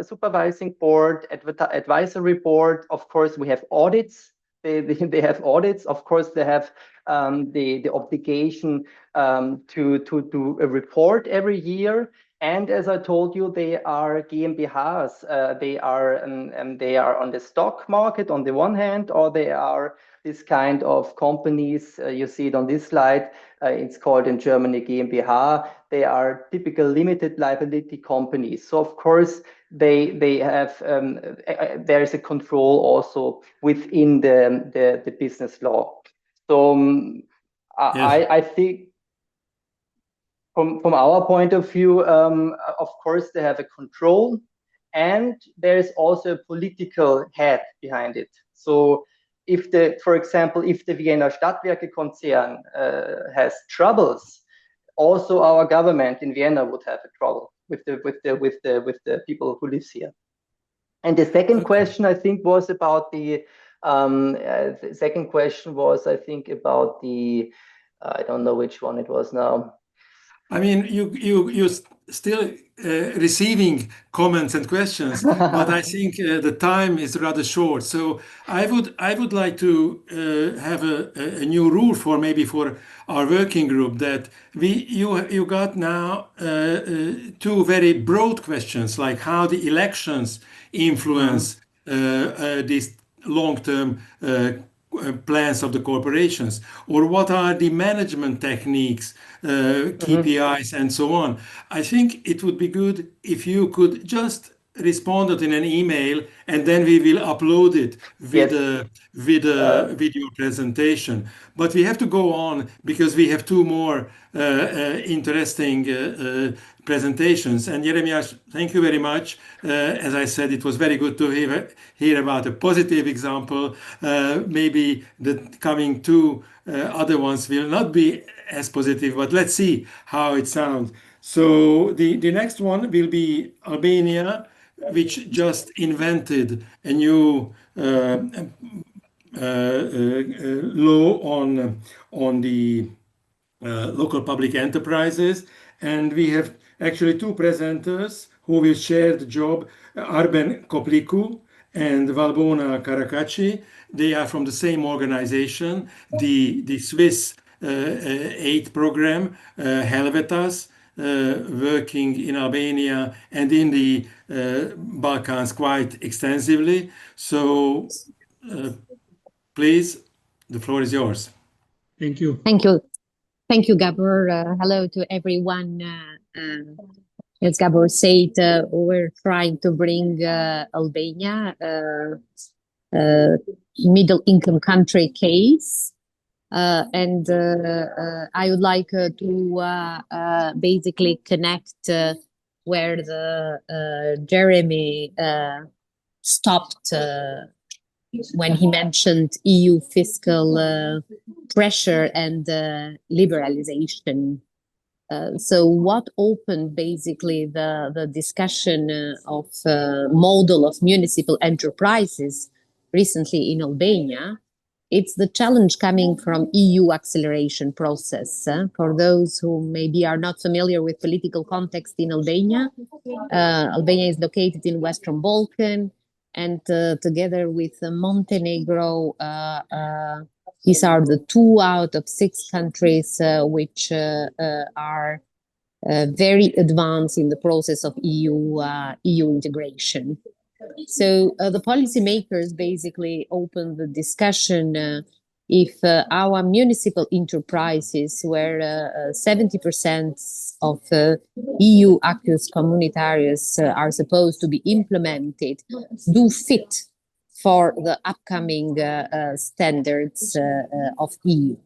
supervising board, advisory board. Of course we have audits. They have audits. Of course, they have the obligation to do a report every year. And as I told you, they are GmbHs. They are on the stock market on the one hand, or they are this kind of companies. You see it on this slide. It's called in Germany GmbH. They are typical limited liability companies. So of course, they have there is a control also within the business law. So Yes. I think from our point of view, of course they have a control, and there is also a political head behind it. So if for example, if the Vienna Stadtwerke concern has troubles, also our government in Vienna would have a trouble with the people who lives here. And the second question, I think, was about the second question was, I think, about the I don't know which one it was now. I mean, you still receiving comments and questions, but I think the time is rather short. So I would like to have a new rule for maybe for our working group, that you got now two very broad questions, like how the elections influence these long-term plans of the corporations, or what are the management techniques, KPIs, and so on. I think it would be good if you could just respond it in an email, and then we will upload it with Yes. a video presentation. But we have to go on because we have two more interesting presentations. And Jeremias, thank you very much. As I said, it was very good to hear about a positive example. Maybe the coming two other ones will not be as positive, but let's see how it sounds. So the next one will be Albania, which just invented a new law on the local public enterprises. And we have actually two presenters who will share the job, Arben Kopliku and Valbona Karakachi. They are from the same organization, the Swiss aid program, Helvetas, working in Albania and in the Balkans quite extensively. So please, the floor is yours. Thank you. Thank you. Thank you, Gabor. Hello to everyone. As Gabor said, we're trying to bring Albania, middle income country case. And I would like to basically connect where Jeremy stopped when he mentioned EU fiscal pressure and liberalization. So what opened basically the discussion of model of municipal enterprises recently in Albania, it's the challenge coming from EU acceleration process. For those who maybe are not familiar with political context in Albania, Albania is located in Western Balkan, and together with Montenegro, these are the 2 out of 6 countries which are very advanced in the process of EU integration. So the policymakers basically opened the discussion if our municipal enterprises, where 70% of EU actus communitarius are supposed to be implemented, do fit for the upcoming standards of EU.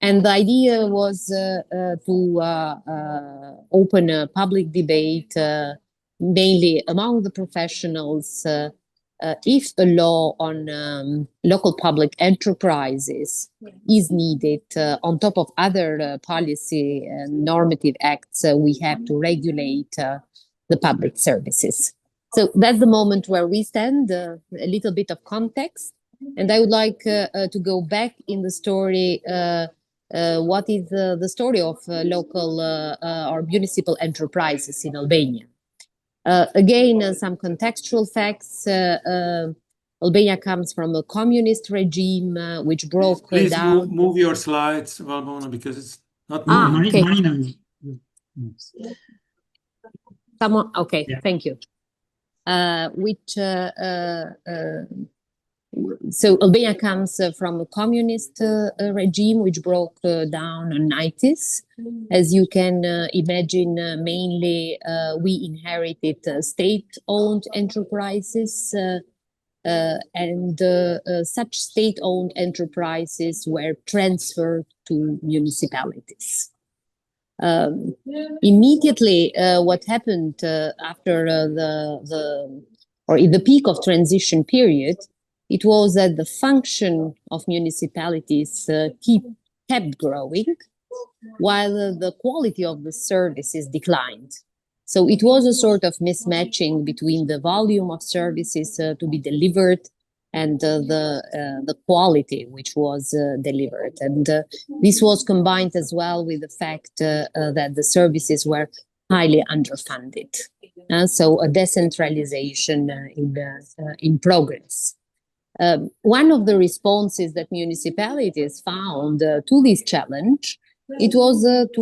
And the idea was to open a public debate, mainly among the professionals, if a law on local public enterprises is needed on top of other policy and normative acts we have to regulate the public services. So that's the moment where we stand, a little bit of context. And I would like to go back in the story. What is the story of local or municipal enterprises in Albania? Again, some contextual facts. Albania comes from a communist regime which broke Please down. move your slides, Valbona, because it's not No, moving. okay. mine Someone, okay, Yeah. thank you. So Albania comes from a communist regime which broke down in the 90s. As you can imagine, mainly we inherited state-owned enterprises, and such state-owned enterprises were transferred to municipalities. Immediately, what happened after in the peak of transition period, it was that the function of municipalities kept growing, while the quality of the services declined. So it was a sort of mismatching between the volume of services to be delivered and the quality which was delivered. And this was combined as well with the fact that the services were highly underfunded. So a decentralization in progress. One of the responses that municipalities found to this challenge, it was to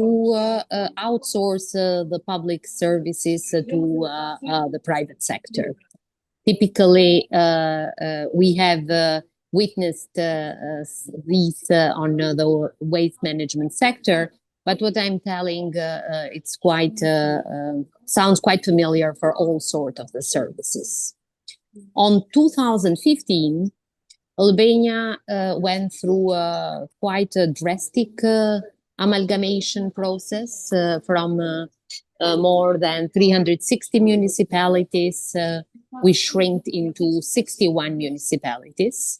outsource the public services to the private sector. Typically, we have witnessed these on the waste management sector, but what I'm telling, it's quite sounds quite familiar for all sorts of the services. On 2015, Albania went through quite a drastic amalgamation process from more than 360 municipalities. We shrinked into 61 municipalities.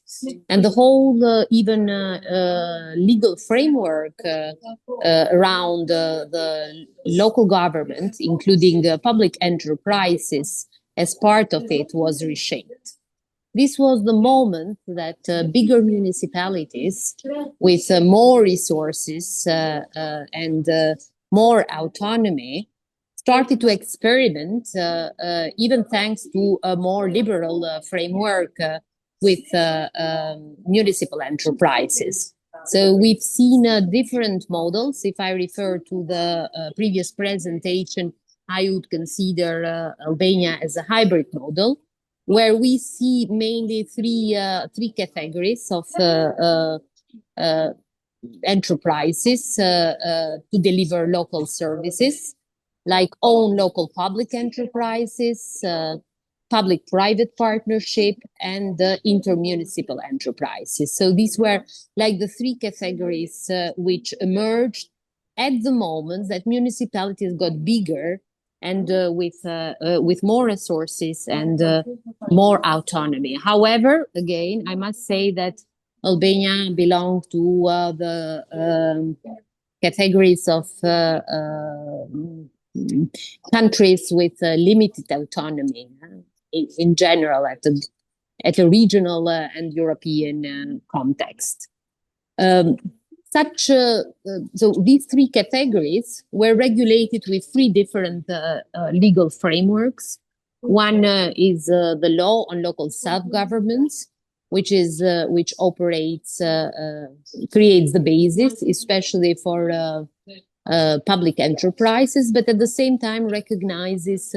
And the whole even legal framework around the local government, including public enterprises, as part of it was reshaped. This was the moment that bigger municipalities with more resources and more autonomy started to experiment, even thanks to a more liberal framework with municipal enterprises. So we've seen different models. If I refer to the previous presentation, I would consider Albania as a hybrid model, where we see mainly three categories of enterprises to deliver local services, like own local public enterprises, public-private partnership, and intermunicipal enterprises. So these were like the three categories which emerged at the moment that municipalities got bigger and with more resources and more autonomy. However, again, I must say that Albania belongs to the categories of countries with limited autonomy in general at a regional and European context. So these three categories were regulated with three different legal frameworks. One is the law on local self-governance, which operates, creates the basis, especially for public enterprises, but at the same time recognizes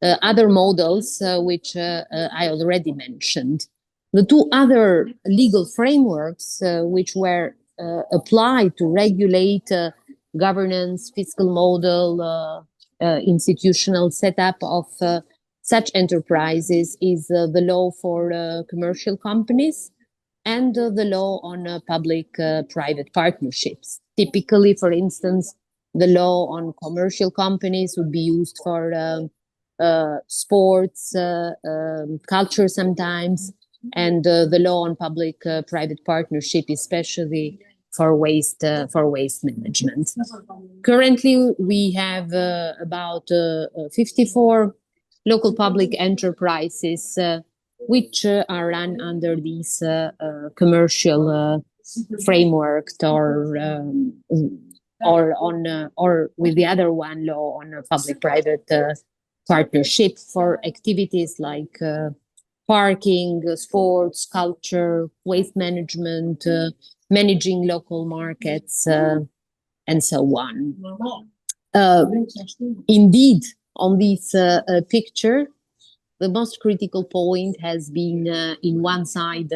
other models, which I already mentioned. The two other legal frameworks which were applied to regulate governance, fiscal model, institutional setup of such enterprises is the law for commercial companies and the law on public-private partnerships. Typically, for instance, the law on commercial companies would be used for sports, culture sometimes, and the law on public-private partnership, especially for waste management. Currently, we have about 54 local public enterprises which are run under these commercial framework or with the other one law on a public-private partnership for activities like parking, sports, culture, waste management, managing local markets, and so on. Indeed, on this picture, the most critical point has been, in one side,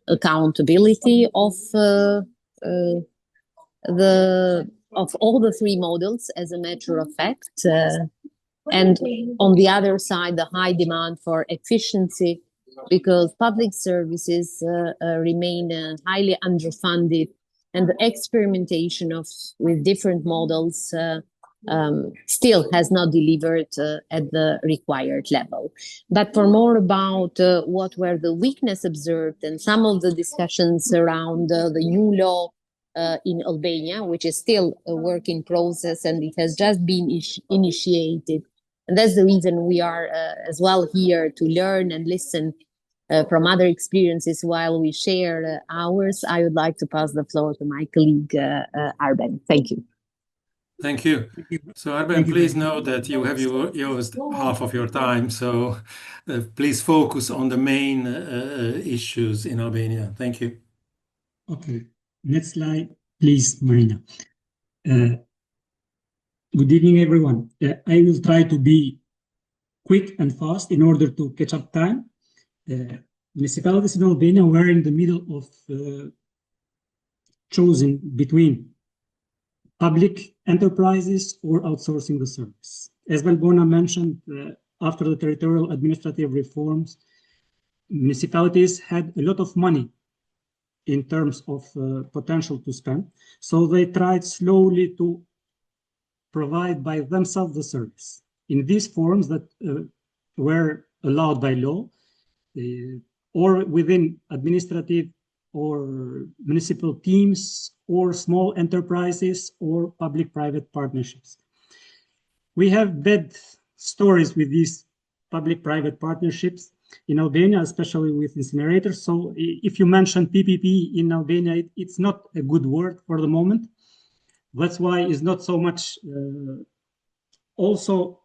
accountability of all the three models, as a matter of fact, and on the other side, the high demand for efficiency, because public services remain highly underfunded, and the experimentation with different models still has not delivered at the required level. But for more about what were the weaknesses observed and some of the discussions around the new law in Albania, which is still a work in process and it has just been initiated. And that's the reason we are as well here to learn and listen from other experiences while we share ours. I would like to pass the floor to my colleague, Arben. Thank you. Thank you. So Arben, please know that you have used half of your time, so please focus on the main issues in Albania. Thank you. Okay, next slide, please, Marina. Good evening, everyone. I will try to be quick and fast in order to catch up time. Municipalities in Albania were in the middle of choosing between public enterprises or outsourcing the service. As Valbona mentioned, after the territorial administrative reforms, municipalities had a lot of money in terms of potential to spend. So they tried slowly to provide by themselves the service in these forms that were allowed by law or within administrative or municipal teams or small enterprises or public-private partnerships. We have bad stories with these public-private partnerships in Albania, especially with incinerators. So if you mention PPP in Albania, it's not a good word for the moment. That's why it's not so much also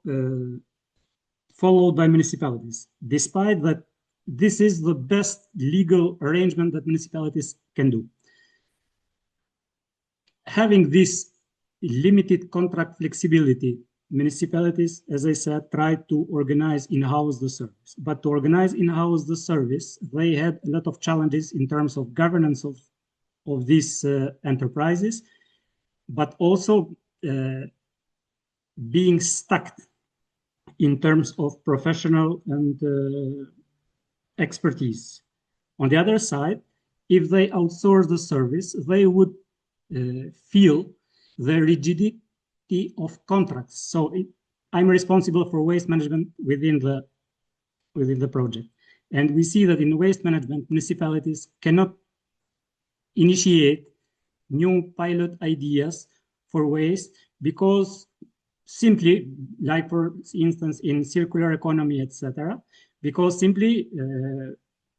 followed by municipalities, despite that this is the best legal arrangement that municipalities can do. Having this limited contract flexibility, municipalities, as I said, tried to organize in-house the service. But to organize in-house the service, they had a lot of challenges in terms of governance of these enterprises, but also being stuck in terms of professional and expertise. On the other side, if they outsource the service, they would feel the rigidity of contracts. So I'm responsible for waste management within the project. And we see that in waste management, municipalities cannot initiate new pilot ideas for waste because simply, like for instance, in circular economy, etc., because simply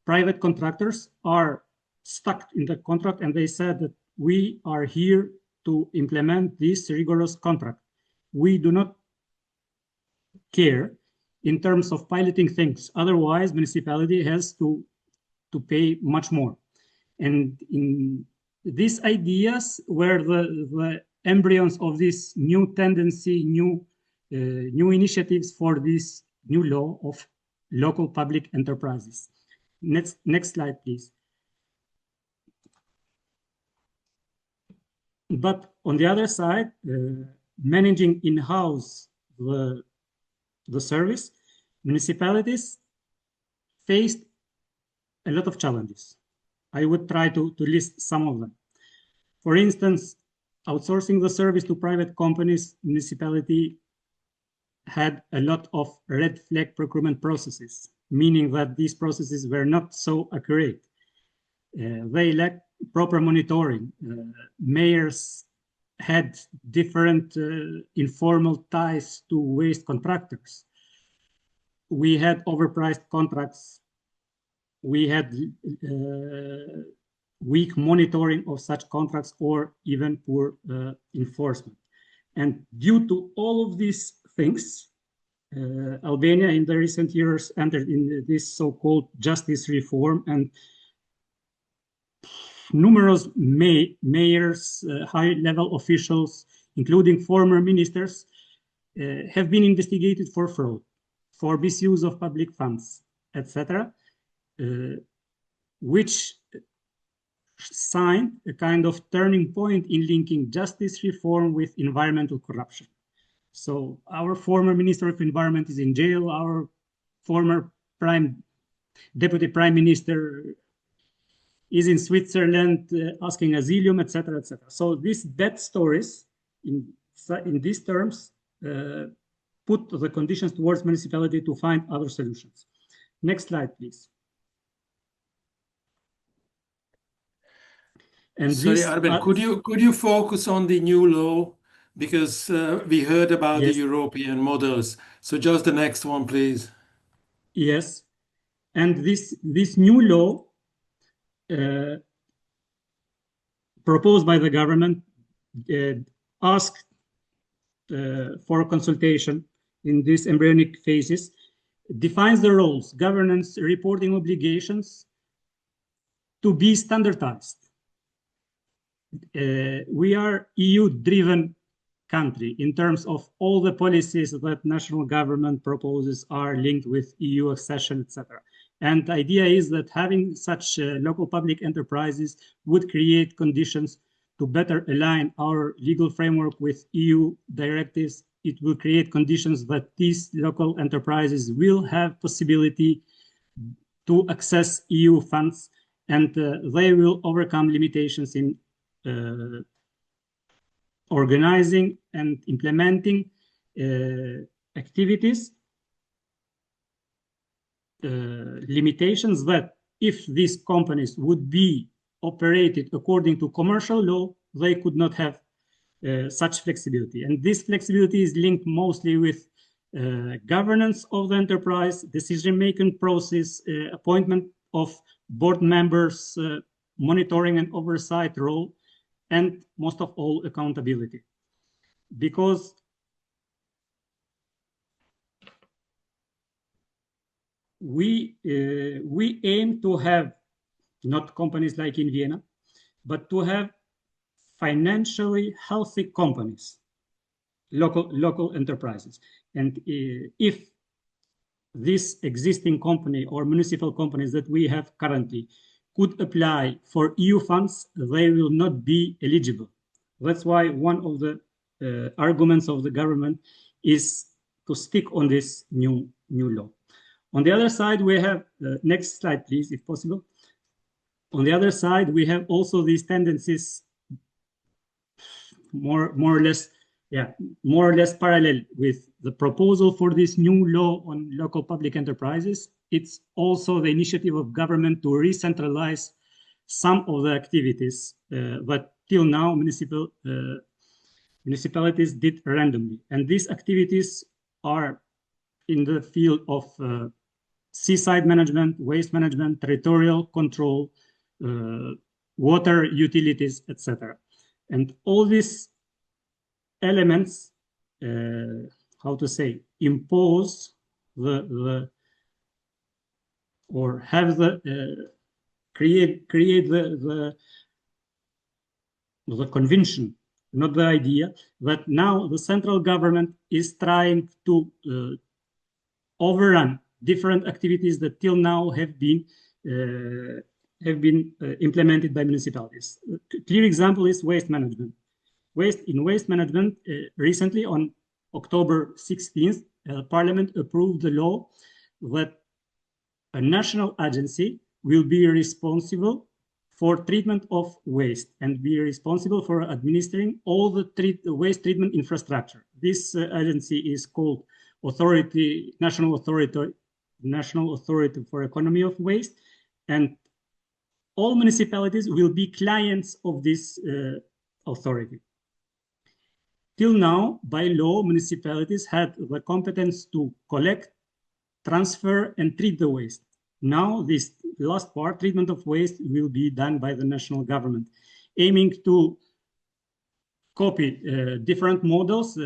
private contractors are stuck in the contract and they said that we are here to implement this rigorous contract. We do not care in terms of piloting things. Otherwise, municipality has to pay much more. And in these ideas were the embryons of this new tendency, new initiatives for this new law of local public enterprises. Next slide, please. But on the other side, managing in-house the service, municipalities faced a lot of challenges. I would try to list some of them. For instance, outsourcing the service to private companies, municipality had a lot of red flag procurement processes, meaning that these processes were not so accurate. They lacked proper monitoring. Mayors had different informal ties to waste contractors. We had overpriced contracts. We had weak monitoring of such contracts or even poor enforcement. And due to all of these things, Albania in the recent years entered in this so-called justice reform, and numerous mayors, high-level officials, including former ministers, have been investigated for fraud, for misuse of public funds, etc., which signed a kind of turning point in linking justice reform with environmental corruption. So our former Minister of Environment is in jail, our former Deputy Prime Minister is in Switzerland asking asylum, etc., etc. So these bad stories in these terms put the conditions towards municipality to find other solutions. Next slide, please. And sorry, Arben, could you focus on the new law? Because we heard about the European models. So just the next one, please. Yes. And this new law proposed by the government asked for consultation in these embryonic phases, defines the roles, governance, reporting obligations to be standardized. We are EU-driven country in terms of all the policies that national government proposes are linked with EU accession, etc. And the idea is that having such local public enterprises would create conditions to better align our legal framework with EU directives. It will create conditions that these local enterprises will have possibility to access EU funds, and they will overcome limitations in organizing and implementing activities, limitations that if these companies would be operated according to commercial law, they could not have such flexibility. And this flexibility is linked mostly with governance of the enterprise, decision-making process, appointment of board members, monitoring and oversight role, and most of all, accountability. Because we aim to have not companies like in Vienna, but to have financially healthy companies, local enterprises. And if this existing company or municipal companies that we have currently could apply for EU funds, they will not be eligible. That's why one of the arguments of the government is to stick on this new law. On the other side, we have, next slide, please, if possible. On the other side, we have also these tendencies more or less more or less parallel with the proposal for this new law on local public enterprises. It's also the initiative of government to re-centralize some of the activities that till now municipalities did randomly. And these activities are in the field of seaside management, waste management, territorial control, water utilities, etc. And all these elements, how to say, impose or have create the convention, not the idea, that now the central government is trying to overrun different activities that till now have been implemented by municipalities. A clear example is waste management. Waste management, recently on October 16th, Parliament approved the law that a national agency will be responsible for treatment of waste and be responsible for administering all the waste treatment infrastructure. This agency is called National Authority for Economy of Waste, and all municipalities will be clients of this authority. Till now, by law, municipalities had the competence to collect, transfer, and treat the waste. Now, this last part, treatment of waste, will be done by the national government, aiming to copy different models.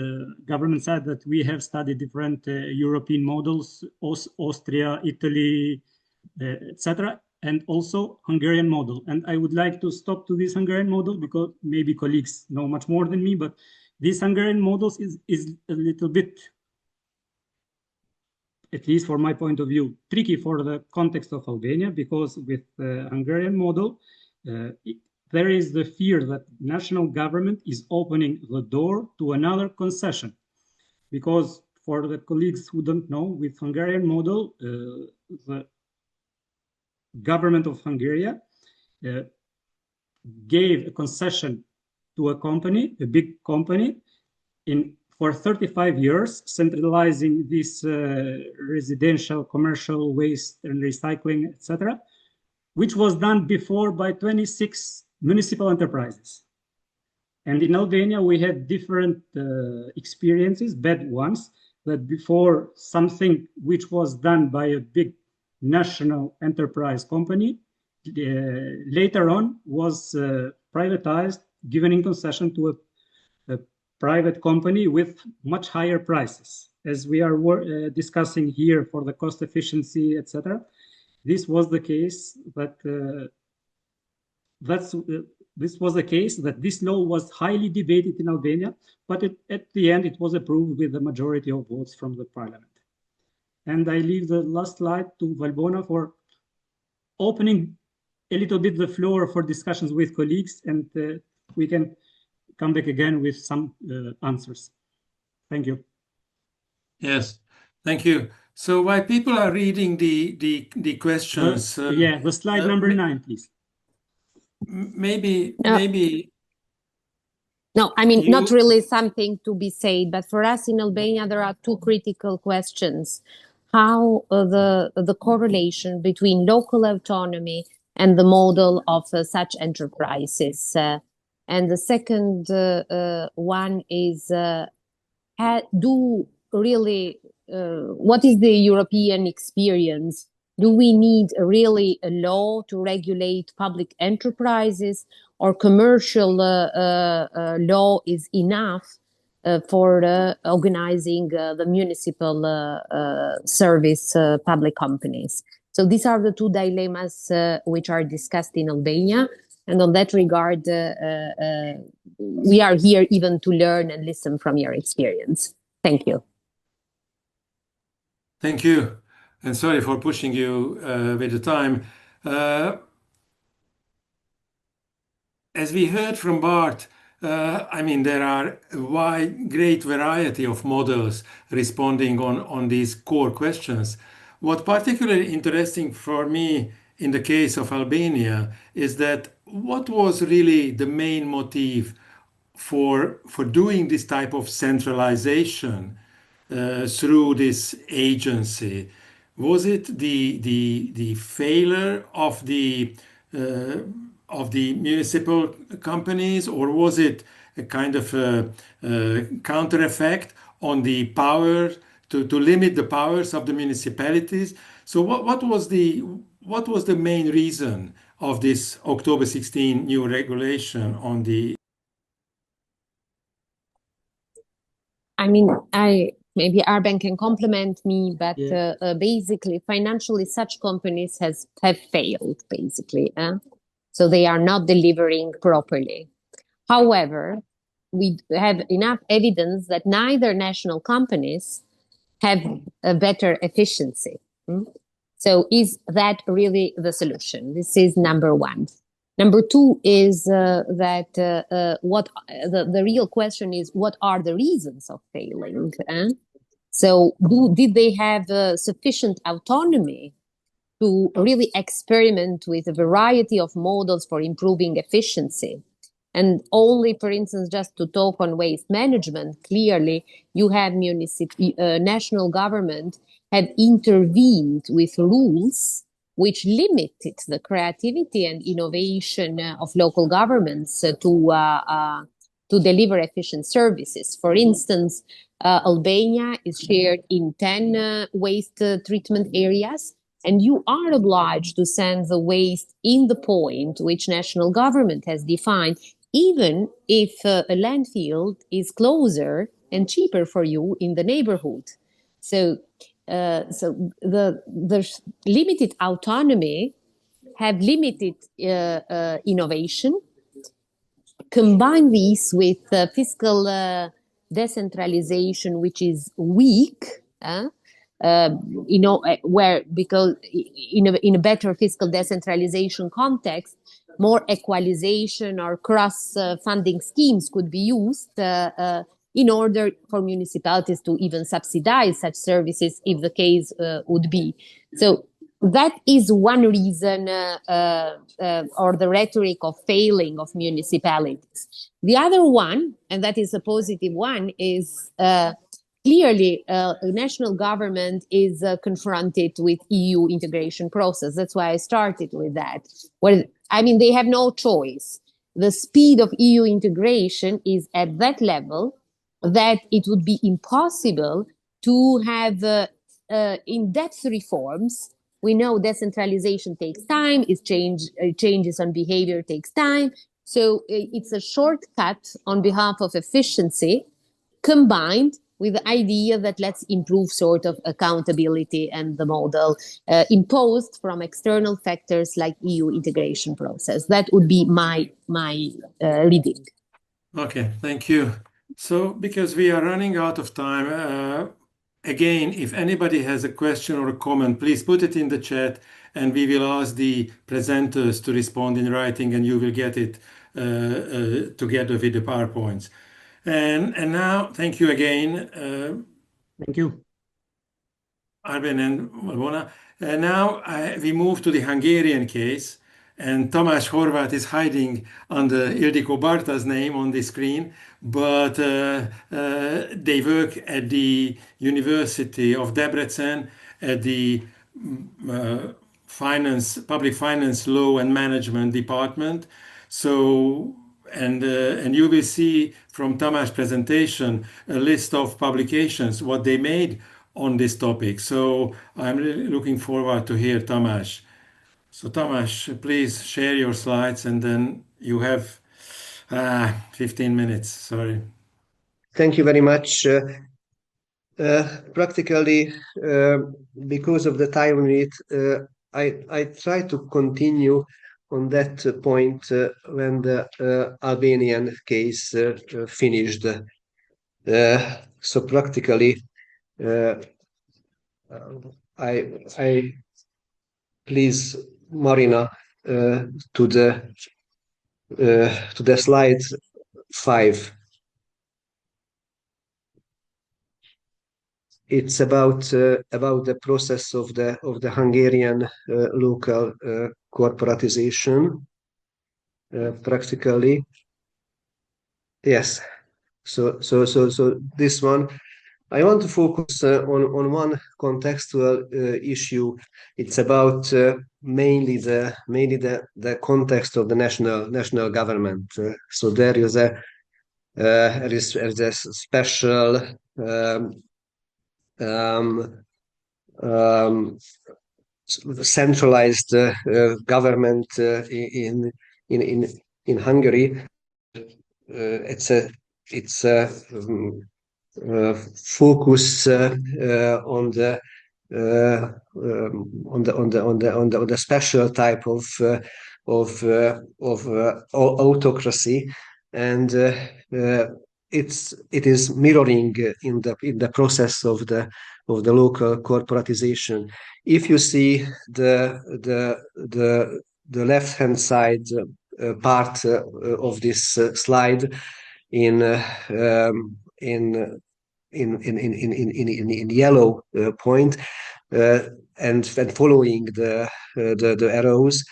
Government said that we have studied different European models, Austria, Italy, etc., and also Hungarian model. And I would like to stop to this Hungarian model because maybe colleagues know much more than me, but this Hungarian model is a little bit, at least for my point of view, tricky for the context of Albania, because with the Hungarian model, there is the fear that national government is opening the door to another concession. Because for the colleagues who don't know, with Hungarian model, the government of Hungary gave a concession to a company, a big company, for 35 years, centralizing this residential, commercial waste and recycling, etc., which was done before by 26 municipal enterprises. And in Albania, we had different experiences, bad ones, that before something which was done by a big national enterprise company, later on was privatized, given in concession to a private company with much higher prices. As we are discussing here for the cost efficiency, etc., this was the case that this law was highly debated in Albania, but at the end it was approved with a majority of votes from the parliament. And I leave the last slide to Valbona for opening a little bit the floor for discussions with colleagues, and we can come back again with some answers. Thank you. Yes, thank you. So while people are reading the questions, the slide number 9, please. Maybe. No, I mean, not really something to be said, but for us in Albania, there are two critical questions. How the correlation between local autonomy and the model of such enterprises. And the second one is, what is the European experience? Do we need really a law to regulate public enterprises, or commercial law is enough for organizing the municipal service public companies? So these are the two dilemmas which are discussed in Albania. And on that regard, we are here even to learn and listen from your experience. Thank you. Thank you. And sorry for pushing you with the time. As we heard from Bart, I mean, there are a great variety of models responding on these core questions. What particularly interesting for me in the case of Albania is that what was really the main motive for doing this type of centralization through this agency? Was it the failure of the municipal companies, or was it a kind of a counter effect on the power to limit the powers of the municipalities? So what was the main reason of this October 16 new regulation on the? I mean, maybe Arben can complement me, but Yeah. basically, financially, such companies have failed, basically. So they are not delivering properly. However, we have enough evidence that neither national companies have a better efficiency. So is that really the solution? This is number one. Number two is that what the real question is, what are the reasons of failing? So did they have sufficient autonomy to really experiment with a variety of models for improving efficiency? And only, for instance, just to talk on waste management, clearly you have national government have intervened with rules which limited the creativity and innovation of local governments to deliver efficient services. For instance, Albania is shared in 10 waste treatment areas, and you are obliged to send the waste in the point which national government has defined, even if a landfill is closer and cheaper for you in the neighborhood. So the limited autonomy have limited innovation. Combine these with fiscal decentralization, which is weak, where because in a better fiscal decentralization context, more equalization or cross funding schemes could be used in order for municipalities to even subsidize such services if the case would be. So that is one reason or the rhetoric of failing of municipalities. The other one, and that is a positive one, is clearly national government is confronted with EU integration process. That's why I started with that. Well, I mean, they have no choice. The speed of EU integration is at that level that it would be impossible to have in-depth reforms. We know decentralization takes time, changes on behavior takes time. So it's a shortcut on behalf of efficiency combined with the idea that let's improve sort of accountability and the model imposed from external factors like EU integration process. That would be my reading. Okay, thank you. So, because we are running out of time, again, if anybody has a question or a comment, please put it in the chat and we will ask the presenters to respond in writing and you will get it together with the PowerPoints. And now, thank you again. Thank you. Arben and Valbona. Now we move to the Hungarian case, and Tamás Horváth is hiding under Ildikó Barta's name on the screen, but they work at the University of Debrecen at the Public Finance Law and Management Department. So, and you will see from Tamás' presentation a list of publications, what they made on this topic. So I'm really looking forward to hear Tamás. So Tamás, please share your slides and then you have 15 minutes, sorry. Thank you very much. Practically, because of the time limit, I try to continue on that point when the Albanian case finished. So practically, I please Marina to the slide 5. It's about the process of the Hungarian local corporatization. Practically, Yes. So this one, I want to focus on one contextual issue. It's about mainly the context of the national government. So there is a special um, um, centralized government in in in Hungary. It's a focus on the special type of autocracy, and it is mirroring in the process of the local corporatization. If you see the left hand side part of this slide in yellow point, and following the arrows.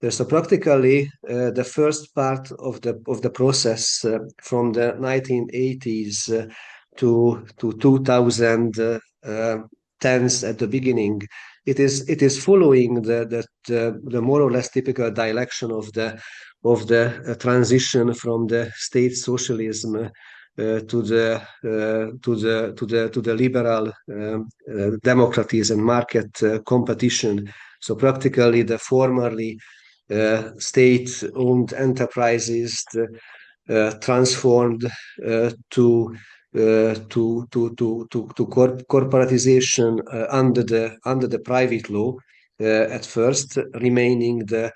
So practically the first part of the process from the 1980s to 2010s at the beginning, it is following the more or less typical direction of the transition from the state socialism to the liberal democracies and market competition. So practically the formerly state-owned enterprises transformed to corporatization under the private law at first, remaining the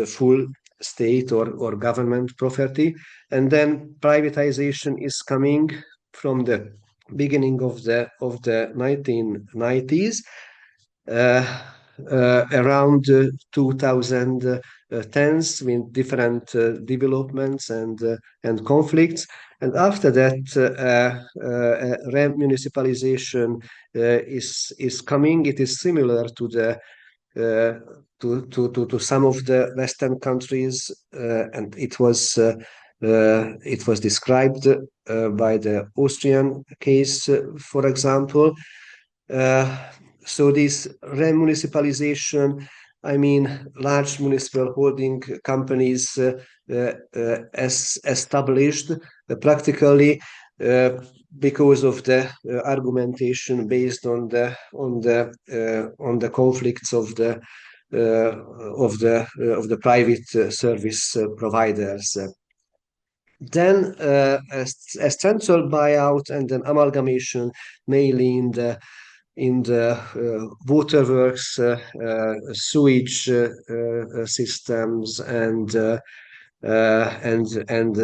full state or government property, and then privatization is coming from the beginning of the 1990s. Around 2010s, with different developments and conflicts, and after that remunicipalization is coming. It is similar to the to some of the Western countries, and it was described by the Austrian case, for example. So this remunicipalization, I mean, large municipal holding companies established practically because of the argumentation based on the conflicts of the private service providers. Then a central buyout and an amalgamation, mainly in the waterworks, sewage systems, and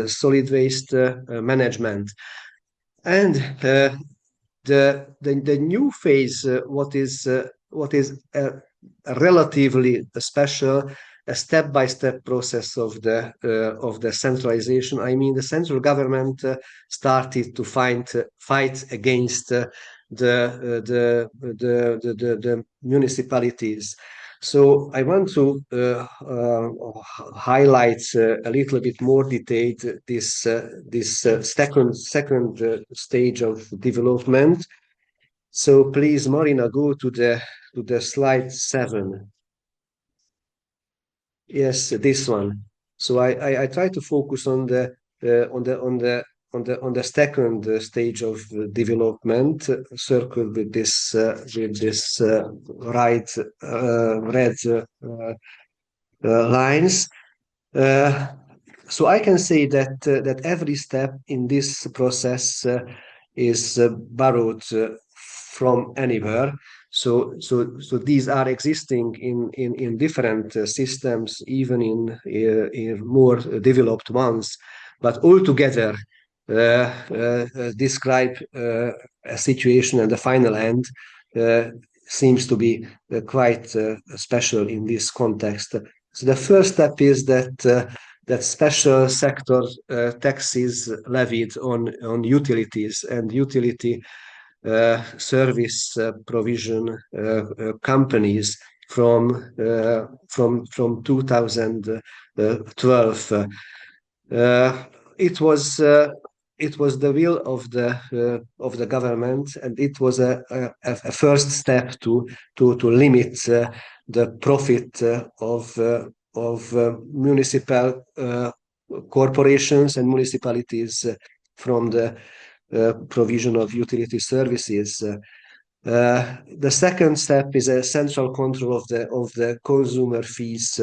solid waste management. And the new phase, what is relatively special, a step-by-step process of the centralization. I mean, the central government started to fight against the municipalities. So I want to highlight a little bit more detailed this second stage of development. So please, Marina, go to the slide 7. Yes, this one. So I try to focus on the second stage of development, circled with this right red lines. So I can say that every step in this process is borrowed from anywhere. So these are existing in different systems, even in more developed ones, but all together describe a situation, and the final end seems to be quite special in this context. So the first step is that special sector taxes levied on utilities and utility service provision companies from 2012. it was the will of the government, and it was a first step to limit the profit of municipal corporations and municipalities from the provision of utility services. The second step is a central control of the consumer fees.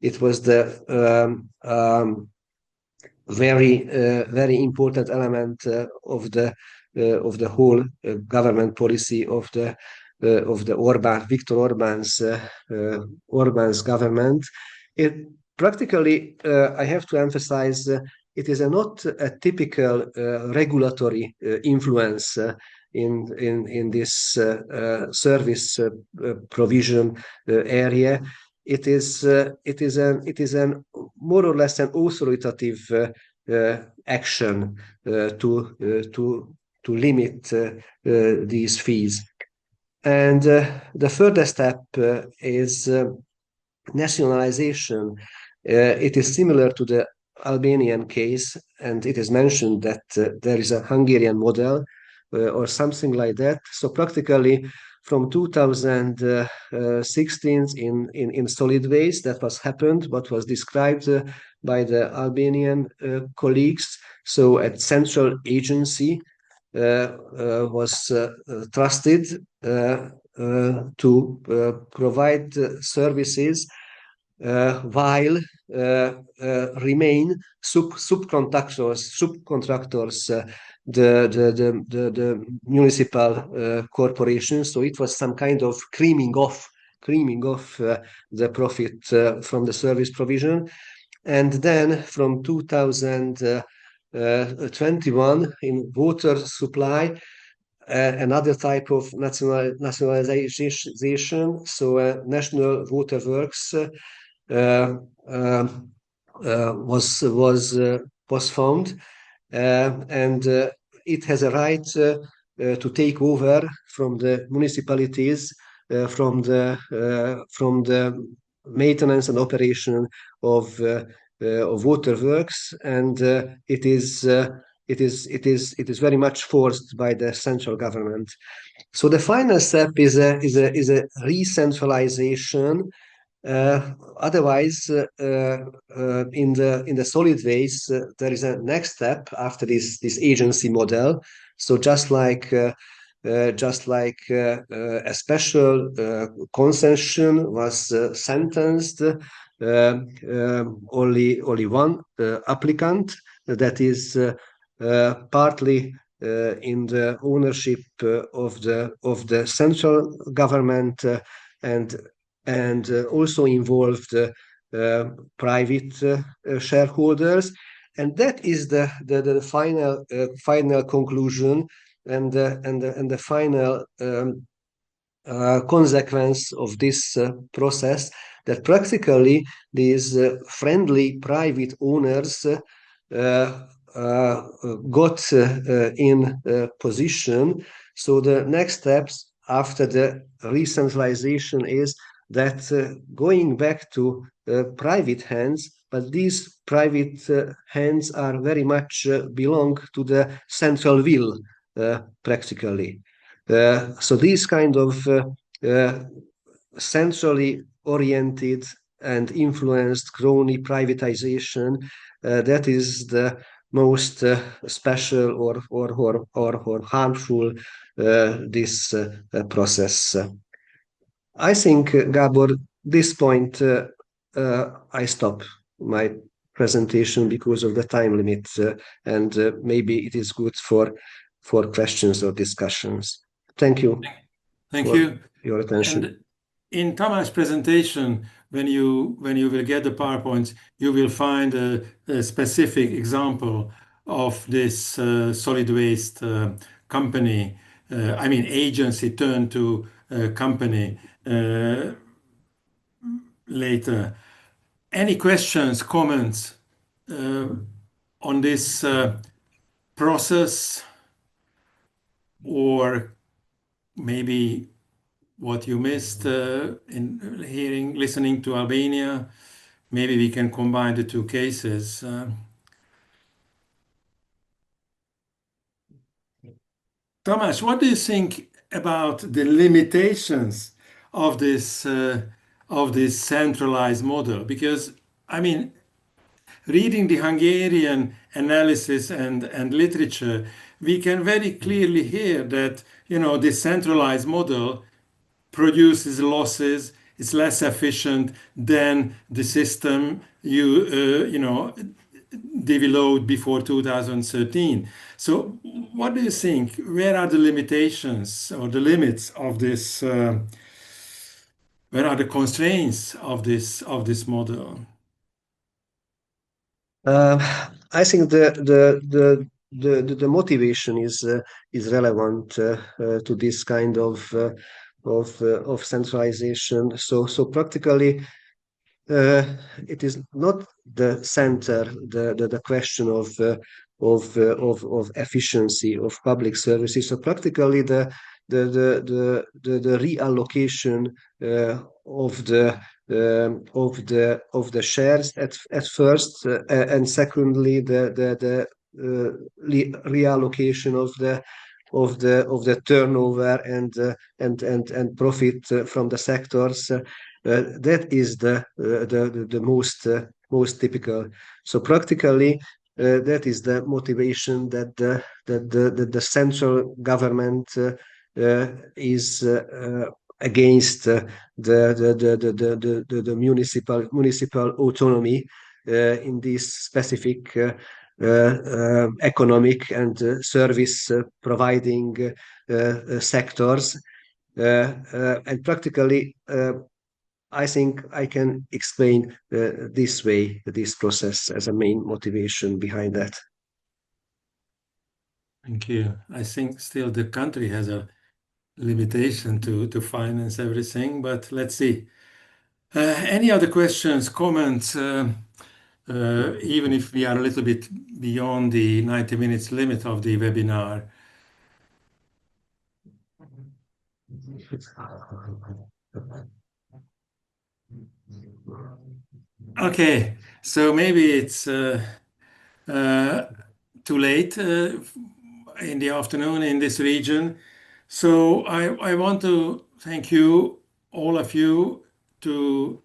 It was the very important element of the whole government policy of the Viktor Orban's government. It practically, I have to emphasize, it is not a typical regulatory influence in this service provision area. It is an more or less an authoritative action to limit these fees. And the further step is nationalization. It is similar to the Albanian case, and it is mentioned that there is a Hungarian model or something like that. So practically from 2016 in solid waste, that was happened, what was described by the Albanian colleagues. So a central agency was trusted to provide services while remain subcontractors the municipal corporations. So it was some kind of creaming off the profit from the service provision. And then from 2021 in water supply, another type of nationalization. So National Water Works was found, and it has a right to take over from the municipalities from the maintenance and operation of waterworks, and it is very much forced by the central government. So the final step is a re-centralization. Otherwise, in the solid waste, there is a next step after this agency model. So just like a special concession was sentenced, only one applicant, that is partly in the ownership of the central government, and also involved private shareholders. And that is the final conclusion and the final consequence of this process, that practically these friendly private owners got in position. So the next steps after the re-centralization is that going back to private hands, but these private hands are very much belong to the central will, practically. So this kind of centrally oriented and influenced crony privatization, that is the most special or harmful this process. I think, Gabor, this point I stop my presentation because of the time limit, and maybe it is good for questions or discussions. Thank you. Thank you. Your attention. And in Tamás' presentation, when you will get the PowerPoints, you will find a specific example of this solid waste company, agency turned to company later. Any questions, comments on this process, or maybe what you missed in listening to Albania? Maybe we can combine the two cases. Tamás, what do you think about the limitations of this centralized model? Because I mean, reading the Hungarian analysis and literature, we can very clearly hear that this centralized model produces losses. It's less efficient than the system developed before 2013. So, what do you think? Where are the limitations or the limits of this? Where are the constraints of this model? Um, I think the motivation is relevant to this kind of centralization. So practically, it is not the center, the question of efficiency of public services. So practically, the reallocation of the shares at first, and secondly, the reallocation of the turnover and profit from the sectors. That is the most typical. So practically, that is the motivation that the central government is against the municipal autonomy in these specific economic and service providing sectors. And practically, I think I can explain this way, this process as a main motivation behind that. Thank you. I think still the country has a limitation to finance everything, but let's see. Any other questions, comments, even if we are a little bit beyond the 90 minutes limit of the webinar? Okay, so maybe it's too late in the afternoon in this region. So I want to thank you, all of you, to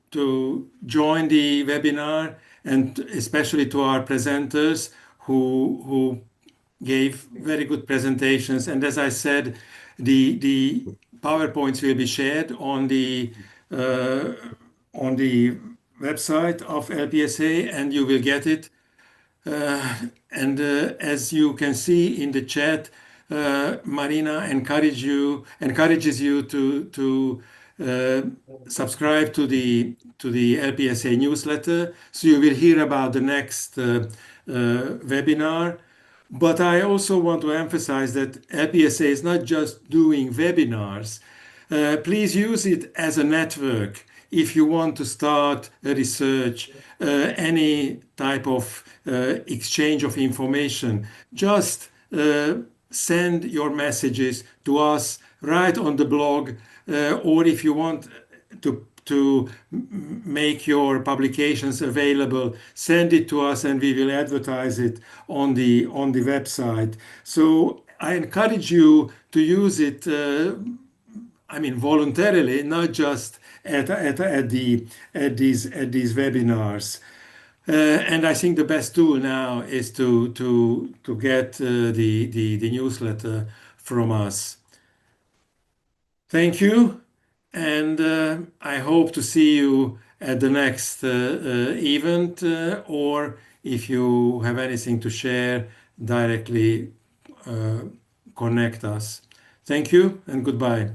join the webinar, and especially to our presenters who gave very good presentations. And as I said, the PowerPoints will be shared on the website of LPSA, and you will get it. And as you can see in the chat, Marina encourages you to subscribe to the LPSA newsletter, so you will hear about the next webinar. But I also want to emphasize that LPSA is not just doing webinars. Please use it as a network if you want to start a research, any type of exchange of information. Just send your messages to us right on the blog, or if you want to make your publications available, send it to us and we will advertise it on the website. So I encourage you to use it, voluntarily, not just at these webinars. And I think the best tool now is to get the newsletter from us. Thank you, and I hope to see you at the next event, or if you have anything to share, directly connect us. Thank you and goodbye.